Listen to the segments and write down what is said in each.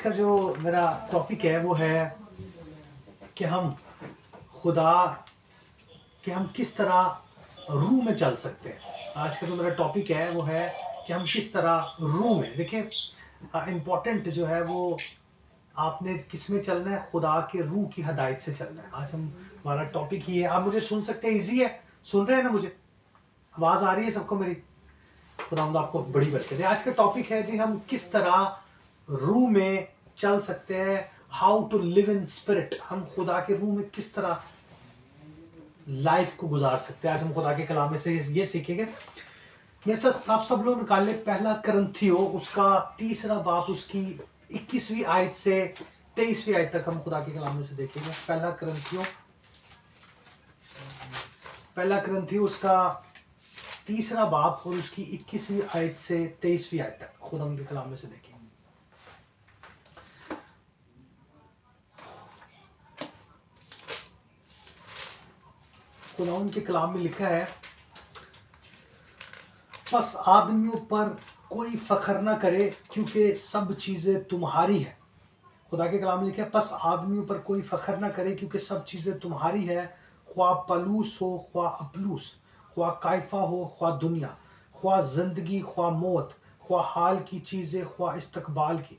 का जो मेरा टॉपिक है वो है कि हम खुदा कि हम किस तरह रूह में चल सकते हैं। आज का जो मेरा टॉपिक है वो है कि हम किस तरह रूह में, देखिए इम्पोर्टेंट जो है वो आपने किस में चलना है, खुदा के रूह की हदायत से चलना है। आज हमारा टॉपिक ही है। आप मुझे सुन सकते हैं, इजी है, सुन रहे हैं ना, मुझे आवाज़ आ रही है सबको मेरी? खुदावंद आपको बड़ी बरकत है। आज का टॉपिक है जी, हम किस तरह रूह में चल सकते हैं, how to live in spirit. हम खुदा के रूह में किस तरह लाइफ को गुजार सकते हैं। आज हम खुदा के कलाम में से ये सीखेंगे। मेरे साथ आप सब लोग निकाल पहला करंथियो उसका 3रा बाब उसकी 21वीं आयत से 23वीं आयत तक हम खुदा के कलाम में से देखेंगे। पहला करंथियो उसका 3रा बाब और उसकी 21वीं आयत से 23वीं आयत तक खुदा के कलाम में से देखेंगे। खुदा के कलाम में लिखा है, बस आदमियों पर कोई फख्र ना करे क्योंकि सब चीज़ें तुम्हारी है। खुदा के कलाम में लिखा है, बस आदमियों पर कोई फख्र ना करे क्योंकि सब चीज़ें तुम्हारी है। ख्वाह पलूस हो, ख्वाह अपलूस, ख्वाह कायफा हो, ख्वाह दुनिया, ख्वाह जिंदगी, ख्वाह मौत, ख्वाह हाल की चीज़ें, ख्वाह इस्तकबाल की,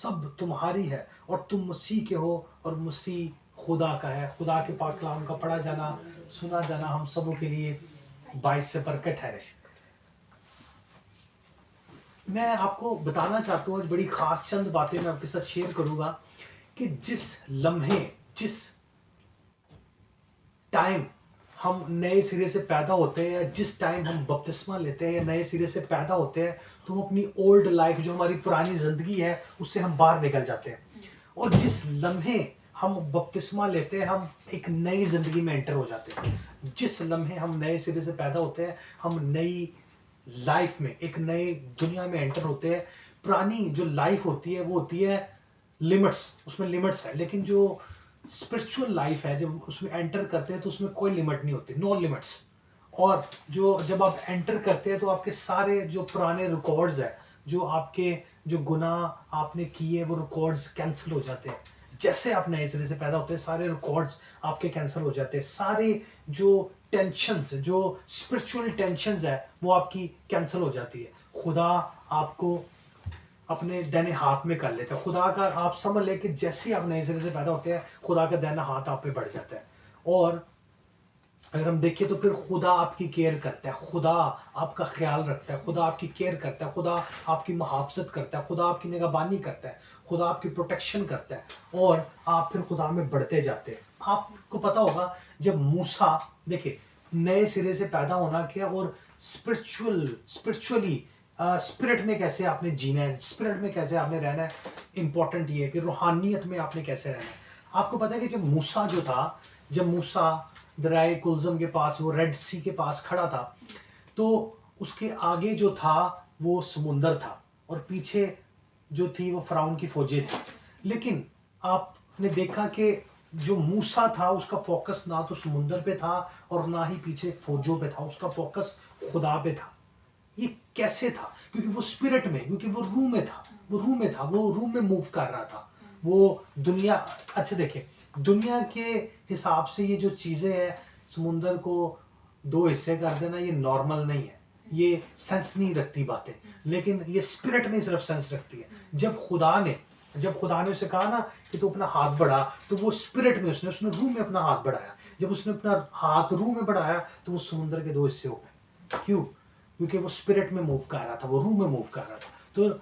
सब तुम्हारी है और तुम मसीह के हो और मसीह खुदा का है। खुदा के पाक कलाम का पढ़ा जाना, सुना जाना हम सबों के लिए बाइस से बरकत है। मैं आपको बताना चाहता हूँ, बड़ी खास चंद बातें मैं आपके साथ शेयर करूंगा कि जिस लम्हे, जिस टाइम हम नए सिरे से पैदा होते हैं, या जिस टाइम हम बपतिस्मा लेते हैं या नए सिरे से पैदा होते हैं, तो हम अपनी ओल्ड लाइफ, जो हमारी पुरानी जिंदगी है, उससे हम बाहर निकल जाते हैं। और जिस लम्हे हम बपतिस्मा लेते हैं, हम एक नई जिंदगी में एंटर हो जाते हैं। जिस लम्हे हम नए सिरे से पैदा होते हैं, हम नई लाइफ में, एक नई दुनिया में एंटर होते हैं। पुरानी जो लाइफ होती है वो होती है लिमिट्स, उसमें लिमिट्स है। लेकिन जो स्पिरिचुअल लाइफ है, जब उसमें एंटर करते हैं तो उसमें कोई लिमिट नहीं होती, नो लिमिट्स। और जो जब आप एंटर करते हैं तो आपके सारे जो पुराने रिकॉर्ड्स है, जो आपके जो गुनाह आपने किए, वो रिकॉर्ड्स कैंसिल हो जाते हैं। जैसे आप नए सिरे से पैदा होते हैं, सारे रिकॉर्ड्स आपके कैंसिल हो जाते हैं। सारे जो टेंशन्स, जो स्पिरिचुअल टेंशन्स है, वो आपकी कैंसिल हो जाती है। खुदा आपको अपने दाहिने हाथ में कर लेता है। खुदा का आप समझ ले कि जैसे ही आप नए सिरे से पैदा होते हैं, खुदा का दाहिना हाथ आप पे बढ़ जाता है। और अगर हम देखें तो फिर खुदा आपकी केयर करता है, खुदा आपका ख्याल रखता है, खुदा आपकी केयर करता है, खुदा आपकी मुहाफ़ज़त करता है, खुदा आपकी निगहबानी करता है, खुदा आपकी प्रोटेक्शन करता है, और आप फिर खुदा में बढ़ते जाते हैं। आपको पता होगा जब मूसा, देखिए, नए सिरे से पैदा होना क्या, और स्पिरिचुअली स्पिरिट में कैसे आपने जीना है, स्पिरिट में कैसे आपने रहना है। इंपॉर्टेंट ये है कि रूहानियत में आपने कैसे रहना है। आपको पता है कि जब मूसा दरियाए कुलज़म के पास, वो रेड सी के पास खड़ा था, तो उसके आगे जो था वो समुंदर था, और पीछे जो थी वो फ़िरौन की फौजें थी। लेकिन आपने देखा कि जो मूसा था उसका फोकस ना तो समुंदर पे था और ना ही पीछे फौजों पे था, उसका फोकस खुदा पे था। ये कैसे था? क्योंकि वो स्पिरिट में, क्योंकि वो रूह में था, वो रूह में मूव कर रहा था। वो दुनिया, अच्छा देखिए, दुनिया के हिसाब से ये जो चीज़ें हैं, समुंदर को 2 हिस्से कर देना, ये नॉर्मल नहीं है, ये सेंस नहीं रखती बातें। लेकिन ये स्पिरिट में सिर्फ सेंस रखती है। जब खुदा ने उसे कहा ना कि तू अपना हाथ बढ़ा, तो वो स्पिरिट में उसने रूह में अपना हाथ बढ़ाया। जब उसने अपना हाथ रूह में बढ़ाया तो वो समुंदर के 2 हिस्से हो गए। क्यों? क्योंकि वो स्पिरिट में मूव कर रहा था, वो रूह में मूव कर रहा था। तो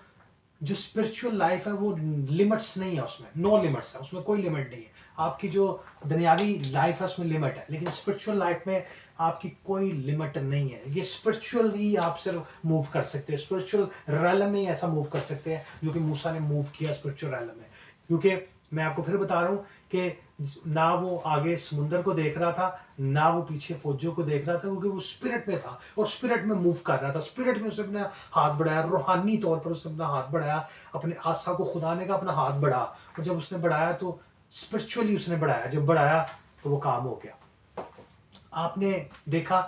जो स्पिरिचुअल लाइफ है वो लिमिट्स नहीं है, उसमें नो लिमिट्स है, उसमें कोई लिमिट नहीं है। आपकी जो दुनियावी लाइफ है उसमें लिमिट है, लेकिन स्पिरिचुअल लाइफ में आपकी कोई लिमिट नहीं है। ये स्पिरिचुअल ही आप सिर्फ मूव कर सकते हैं, स्पिरिचुअल रैलम में ऐसा मूव कर सकते हैं जो कि मूसा ने मूव किया स्पिरिचुअल रैलम में। क्योंकि मैं आपको फिर बता रहा हूँ कि ना वो आगे समुंदर को देख रहा था, ना वो पीछे फौजियों को देख रहा था, क्योंकि वो स्पिरिट में था और स्पिरिट में मूव कर रहा था। स्पिरिट में उसने अपना हाथ बढ़ाया, रूहानी तौर पर उसने अपना हाथ बढ़ाया, अपने आस्था को खुदा ने का अपना हाथ बढ़ा। और जब उसने बढ़ाया तो स्पिरिचुअली उसने बढ़ाया, जब बढ़ाया तो वो काम हो गया। आपने देखा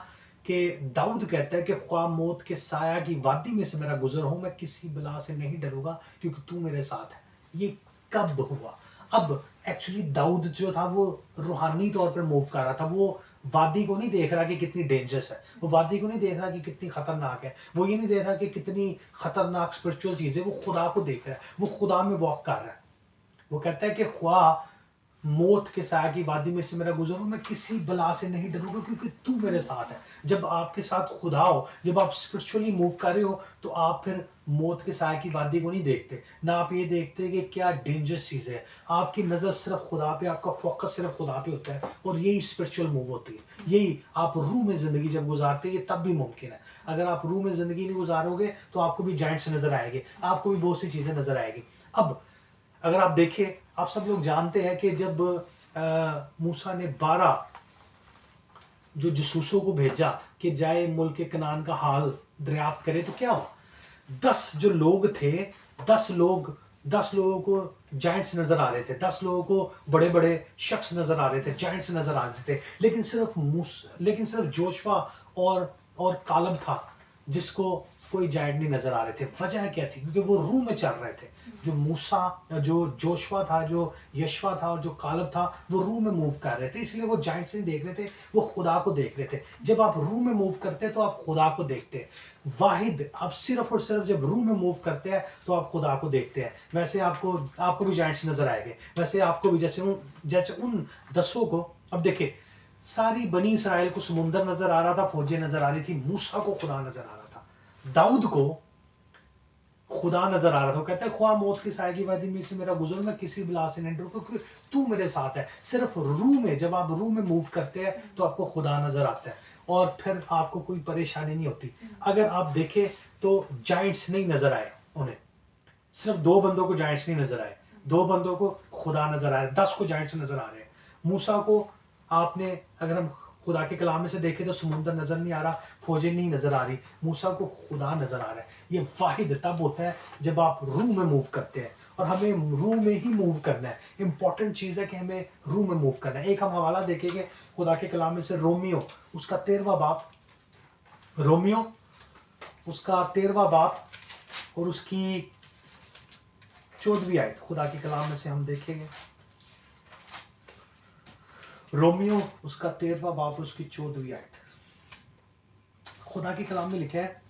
कि दाऊद कहता है कि ख्वाह मौत के साया की वादी में से मेरा गुजर हो, मैं किसी बला से नहीं डरूंगा क्योंकि तू मेरे साथ है। ये कब हुआ? अब एक्चुअली दाऊद जो था वो रूहानी तौर पर मूव कर रहा था, वो वादी को नहीं देख रहा कि कितनी डेंजरस है, वो वादी को नहीं देख रहा कि कितनी खतरनाक है, वो ये नहीं देख रहा कि कितनी खतरनाक स्पिरिचुअल चीज़ है, वो खुदा को देख रहा है, वो खुदा में वॉक कर रहा है। वो कहता है कि ख्वाह मौत के साया की वादी में से मेरा गुजरूं, मैं किसी बला से नहीं डरूंगा क्योंकि तू मेरे साथ है। जब आपके साथ खुदा हो, जब आप स्पिरिचुअली मूव कर रहे हो, तो आप फिर मौत के साया की वादी को नहीं देखते, ना आप ये देखते कि क्या डेंजरस चीज़ है। आपकी नज़र सिर्फ खुदा पे, आपका फोकस सिर्फ खुदा पे होता है, और यही स्पिरिचुअल मूव होती है। यही आप रूह में ज़िंदगी जब गुजारते हैं, ये तब भी मुमकिन है। अगर आप रूह में ज़िंदगी नहीं गुजारोगे तो आपको भी जाइंट्स नज़र आएंगे, आपको भी बहुत सी चीज़ें नज़र आएगी। अब अगर आप देखें, आप सब लोग जानते हैं कि जब मूसा ने 12 जो जसूसों को भेजा कि जाए मुल्क कनान का हाल दरियाफ्त करे, तो क्या हुआ? 10 जो लोग थे, 10 लोगों को जाइंट्स नजर आ रहे थे, 10 लोगों को बड़े बड़े शख्स नजर आ रहे थे, जाइंट्स नजर आ रहे थे, लेकिन सिर्फ जोशवा और कालब था जिसको कोई जाइंट नहीं नजर आ रहे थे। वजह क्या थी? क्योंकि वो रूह में चल रहे थे। जो मूसा, जो जोशवा था, जो यशवा था और जो कालब था, वो रूह में मूव कर रहे थे, इसलिए वो जाइंट्स नहीं देख रहे थे, वो खुदा को देख रहे थे। जब आप रूह में मूव करते हैं तो आप खुदा को देखते हैं। वाहिद आप सिर्फ और सिर्फ जब रूह में मूव करते हैं तो आप खुदा को देखते हैं। वैसे आपको भी जाइंट्स नजर आएंगे, वैसे आपको भी, जैसे उन 10 को। अब देखिए, सारी बनी इसराइल को समुंदर नजर आ रहा था, फौजें नजर आ रही थी, मूसा को खुदा नजर आ रहा था, दाऊद को खुदा नजर आ रहा था। वो कहता है ख्वाह मौत की साय की वादी में से मेरा गुजर, मैं किसी बिला से नहीं डरूं क्योंकि तू मेरे साथ है। सिर्फ रूह में, जब आप रूह में मूव करते हैं तो आपको खुदा नजर आता है और फिर आपको कोई परेशानी नहीं होती। अगर आप देखें तो जाइंट्स नहीं नजर आए उन्हें, सिर्फ 2 बंदों को जाइंट्स नहीं नजर आए, 2 बंदों को खुदा नजर आए, 10 को जाइंट्स नजर आ रहे हैं। मूसा को आपने, अगर हम खुदा के कलाम में से देखें तो समुंदर नजर नहीं आ रहा, फौजें नहीं नजर आ रही, मूसा को खुदा नजर आ रहा है। ये वाहिद तब होता है जब आप रूह में मूव करते हैं, और हमें रूह में ही मूव करना है। इंपॉर्टेंट चीज़ है कि हमें रूह में मूव करना है। एक हम हवाला देखेंगे खुदा के कलाम में से, रोमियो उसका 13वां बाब, रोमियो उसका 13वां बाब और उसकी 14वीं आयत खुदा के कलाम में से हम देखेंगे। रोमियो उसका 13वां बाब और उसकी 14वीं आयत, खुदा के कलाम में लिखा है,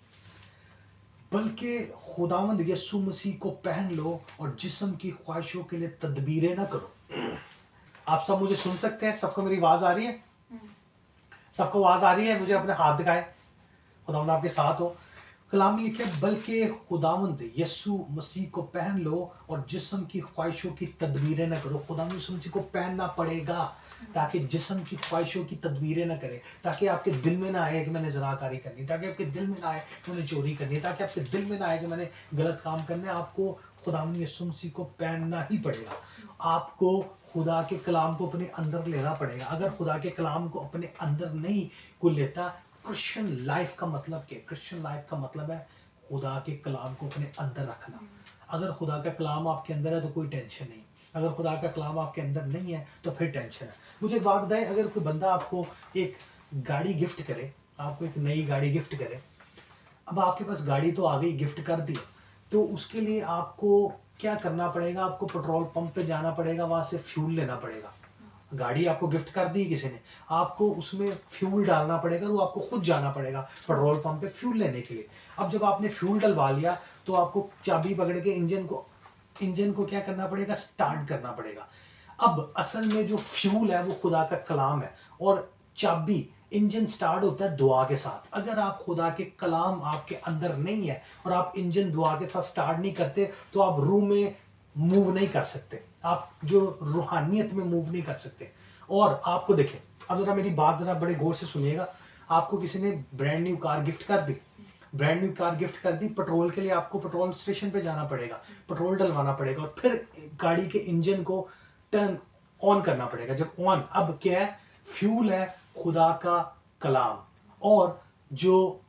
बल्कि खुदावंद यीशु मसीह को पहन लो और जिस्म की ख्वाहिशों के लिए तदबीरें ना करो। आप सब मुझे सुन सकते हैं? सबको मेरी आवाज आ रही है? सबको आवाज आ रही है? मुझे अपने हाथ दिखाए, खुदावंद आपके साथ हो। कलाम में लिखा है, बल्कि खुदावंद यीशु मसीह को पहन लो और जिस्म की ख्वाहिशों की तदबीरें ना करो। खुदावंद यीशु मसीह को पहनना पड़ेगा ताकि जिस्म की ख्वाहिशों की तदबीरें ना करें, ताकि आपके दिल में ना आए कि मैंने ज़नाकारी करनी, ताकि आपके दिल में ना आए कि मैंने चोरी करनी, ताकि आपके दिल में ना आए कि मैंने गलत काम करना है। आपको खुदावंद यीशु मसीह को पहनना ही पड़ेगा। आपको खुदा के कलाम को अपने अंदर लेना पड़ेगा। अगर खुदा के कलाम को अपने अंदर नहीं कोई लेता, क्रिश्चियन लाइफ का मतलब क्या? क्रिश्चियन लाइफ का मतलब है खुदा के कलाम को अपने अंदर रखना। अगर खुदा का कलाम आपके अंदर है तो कोई टेंशन नहीं, अगर खुदा का कलाम आपके अंदर नहीं है तो फिर टेंशन है। मुझे एक बात बताएं, अगर कोई बंदा आपको एक गाड़ी गिफ्ट करे, आपको एक नई गाड़ी गिफ्ट करे, अब आपके पास गाड़ी तो आ गई, गिफ्ट कर दी, तो उसके लिए आपको क्या करना पड़ेगा? आपको पेट्रोल पंप पे जाना पड़ेगा, वहाँ से फ्यूल लेना पड़ेगा। गाड़ी आपको गिफ्ट कर दी किसी ने, आपको उसमें फ्यूल डालना पड़ेगा, वो आपको खुद जाना पड़ेगा पेट्रोल पंप पे फ्यूल लेने के लिए। अब जब आपने फ्यूल डलवा लिया तो आपको चाबी पकड़ के इंजन को क्या करना पड़ेगा? स्टार्ट करना पड़ेगा। अब असल में जो फ्यूल है वो खुदा का कलाम है, और चाबी, इंजन स्टार्ट होता है दुआ के साथ। अगर आप खुदा के कलाम आपके अंदर नहीं है और आप इंजन दुआ के साथ स्टार्ट नहीं करते तो आप रूह में मूव नहीं कर सकते, आप जो रूहानियत में मूव नहीं कर सकते। और आपको देखें, अब जरा मेरी बात जरा बड़े गौर से सुनिएगा। आपको किसी ने ब्रांड न्यू कार गिफ्ट कर दी, ब्रांड न्यू कार गिफ्ट कर दी, पेट्रोल के लिए आपको पेट्रोल स्टेशन पे जाना पड़ेगा, पेट्रोल डलवाना पड़ेगा और फिर गाड़ी के इंजन को टर्न ऑन करना पड़ेगा। जब ऑन, अब क्या है? फ्यूल है खुदा का कलाम, और जो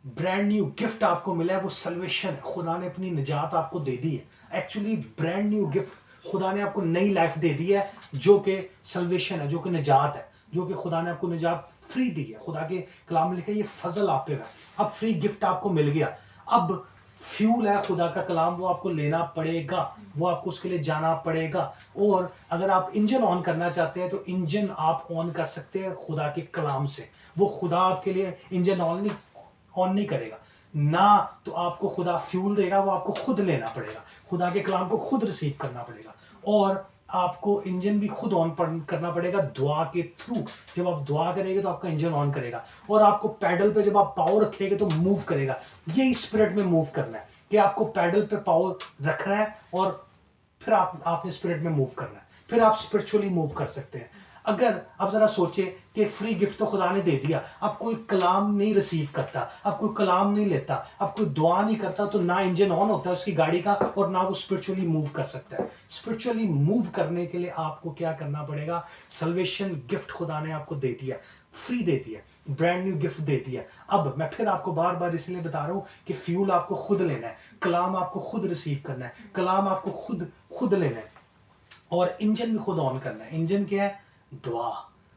ब्रांड न्यू गिफ्ट आपको मिला है वो सल्वेशन है। खुदा ने अपनी निजात आपको दे दी है। एक्चुअली ब्रांड न्यू गिफ्ट, खुदा ने आपको नई लाइफ दे दी है जो कि सल्वेशन है, जो कि निजात है, जो कि खुदा ने आपको निजात फ्री दी है। खुदा के कलाम में लिखा है ये फजल आप पे है, अब फ्री गिफ्ट आपको मिल गया। अब फ्यूल है खुदा का कलाम, वो आपको लेना पड़ेगा, वो आपको उसके लिए जाना पड़ेगा। और अगर आप इंजन ऑन करना चाहते हैं तो इंजन आप ऑन कर सकते हैं खुदा के कलाम से। वो खुदा आपके लिए इंजन ऑन नहीं करेगा ना, तो आपको खुदा फ्यूल देगा, वो आपको खुद लेना पड़ेगा, खुदा के कलाम को खुद रिसीव करना पड़ेगा। और आपको इंजन भी खुद ऑन करना पड़ेगा दुआ के थ्रू। जब आप दुआ करेंगे तो आपका इंजन ऑन करेगा, और आपको पैडल पे जब आप पावर रखेंगे तो मूव करेगा। यही स्पिरिट में मूव करना है कि आपको पैडल पे पावर रखना है, और फिर आपने स्पिरिट में मूव करना है, फिर आप स्पिरिचुअली मूव कर सकते हैं। अगर आप जरा सोचिए कि फ्री गिफ्ट तो खुदा ने दे दिया, अब कोई कलाम नहीं रिसीव करता, अब कोई कलाम नहीं लेता, अब कोई दुआ नहीं करता, तो ना इंजन ऑन होता है उसकी गाड़ी का, और ना वो स्पिरिचुअली मूव कर सकता है। स्पिरिचुअली मूव करने के लिए आपको क्या करना पड़ेगा? सल्वेशन गिफ्ट खुदा ने आपको दे दिया, फ्री दे दिया, ब्रांड न्यू गिफ्ट दे दिया। अब मैं फिर आपको बार बार इसलिए बता रहा हूं कि फ्यूल आपको खुद लेना है, कलाम आपको खुद रिसीव करना है, कलाम आपको खुद लेना है, और इंजन भी खुद ऑन करना है। इंजन क्या है? दुआ।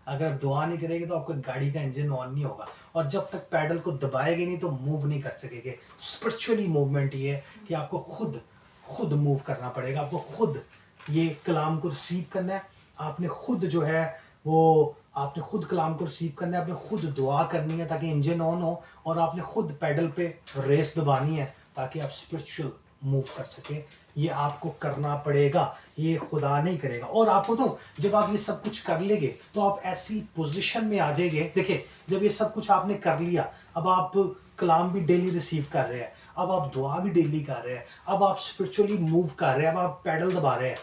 अगर दुआ नहीं करेगी तो आपको गाड़ी का इंजन ऑन नहीं होगा, और जब तक पैडल को दबाएंगे नहीं तो मूव नहीं कर सकेंगे। स्पिरिचुअली मूवमेंट ये है कि आपको खुद मूव करना पड़ेगा, आपको खुद ये कलाम को रिसीव करना है। आपने खुद जो है वो आपने खुद कलाम को रिसीव करना है, आपने खुद दुआ करनी है ताकि इंजन ऑन हो, और आपने खुद पैडल पे रेस दबानी है ताकि आप स्पिरिचुअल मूव कर सके। ये आपको करना पड़ेगा, ये खुदा नहीं करेगा। और आपको तो जब आप ये सब कुछ कर लेंगे तो आप ऐसी पोजीशन में आ जाएंगे। देखिए, जब ये सब कुछ आपने कर लिया, अब आप कलाम भी डेली रिसीव कर रहे हैं, अब आप दुआ भी डेली कर रहे हैं, अब आप स्पिरिचुअली मूव कर रहे हैं, अब आप पैडल दबा रहे हैं,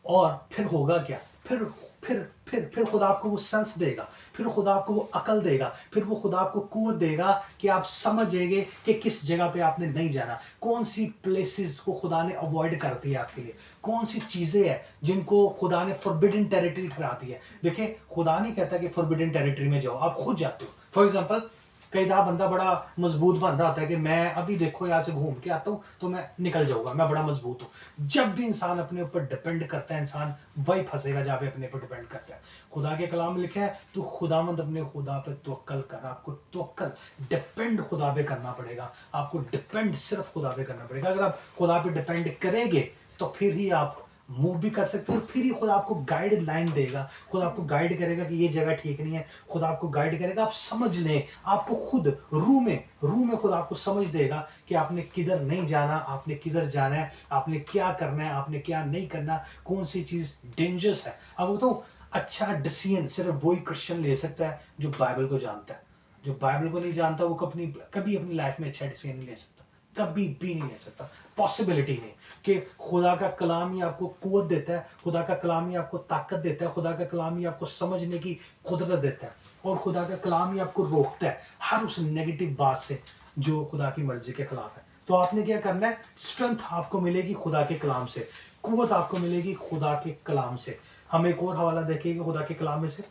और फिर होगा क्या? फिर खुदा आपको वो सेंस देगा, फिर खुदा आपको वो अकल देगा, फिर वो खुदा आपको कुव्वत देगा कि आप समझेंगे कि किस जगह पे आपने नहीं जाना, कौन सी प्लेसेस को खुदा ने अवॉइड कर दिया आपके लिए, कौन सी चीजें हैं जिनको खुदा ने फॉरबिडन टेरिटरी करा दी है। देखिए, खुदा नहीं कहता कि फॉरबिडन टेरिटरी में जाओ, आप खुद जाते हो। फॉर एग्जाम्पल, कई दफा बंदा बड़ा मजबूत बन रहा होता है कि मैं अभी देखो यहाँ से घूम के आता हूँ तो मैं निकल जाऊंगा, मैं बड़ा मजबूत हूँ। जब भी इंसान अपने ऊपर डिपेंड करता है, इंसान वही फंसेगा जहाँ पे अपने ऊपर डिपेंड करता है। खुदा के कलाम में लिखा है, तो खुदावंद अपने खुदा पे तवक्कल कर। आपको तवक्कल, डिपेंड खुदा पे करना पड़ेगा, आपको डिपेंड सिर्फ खुदा पे करना पड़ेगा। अगर आप खुदा पे डिपेंड करेंगे तो फिर ही आप मूव भी कर सकते हो, फिर ही खुदा आपको गाइड लाइन देगा, खुदा आपको गाइड करेगा कि ये जगह ठीक नहीं है, खुदा आपको गाइड करेगा, आप समझ लें, आपको खुद रूह में खुदा आपको समझ देगा कि आपने किधर नहीं जाना, आपने किधर जाना है, आपने क्या करना है, आपने क्या नहीं करना, कौन सी चीज डेंजरस है। अब बताओ, अच्छा डिसीजन सिर्फ वही क्रिश्चियन ले सकता है जो बाइबल को जानता है। जो बाइबल को नहीं जानता वो कभी अपनी लाइफ में अच्छा डिसीजन नहीं ले सकता, कभी भी नहीं ले सकता, पॉसिबिलिटी नहीं। कि खुदा का कलाम ही आपको कुव्वत देता है, खुदा का कलाम ही आपको ताकत देता है, खुदा का कलाम ही आपको समझने की कुदरत देता है, और खुदा का कलाम ही आपको रोकता है हर उस नेगेटिव बात से जो खुदा की मर्जी के खिलाफ है। तो आपने क्या करना है? स्ट्रेंथ आपको मिलेगी खुदा के कलाम से, कुव्वत आपको मिलेगी खुदा के कलाम से। हम एक और हवाला देखेंगे खुदा के कलाम में से,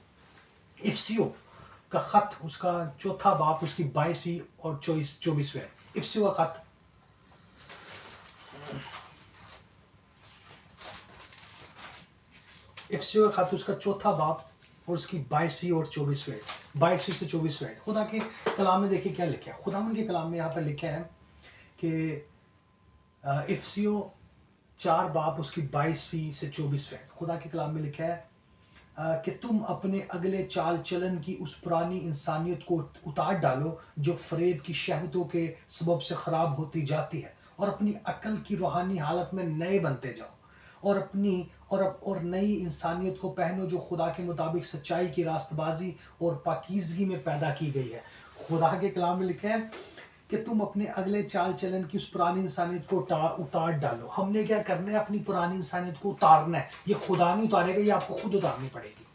इफ्सियो का खत, उसका चौथा बाप, उसकी 22वीं और 24वें। इफ्सियो का खत, इफ्सियो का खत, उसका चौथा बाप और उसकी 22वीं और 24वें, 22वीं से 24वें। खुदा के कलाम में देखिए क्या लिखा है। खुदा के कलाम में यहाँ पर लिखा है कि इफ्सियो 4 बाप उसकी 22वीं से 24वें। खुदा के कलाम में लिखा है कि तुम अपने अगले चाल चलन की उस पुरानी इंसानियत को उतार डालो जो फरेब की शहवतों के सबब से खराब होती जाती है, और अपनी अकल की रूहानी हालत में नए बनते जाओ, और अपनी और नई इंसानियत को पहनो जो खुदा के मुताबिक सच्चाई की रास्तबाजी और पाकीज़गी में पैदा की गई है। खुदा के कलाम में लिखा है कि तुम अपने अगले चाल चलन की उस पुरानी इंसानियत को उतार डालो। हमने क्या करना है? अपनी पुरानी इंसानियत को उतारना है। ये खुदा नहीं उतारेगा, ये आपको खुद उतारनी पड़ेगी।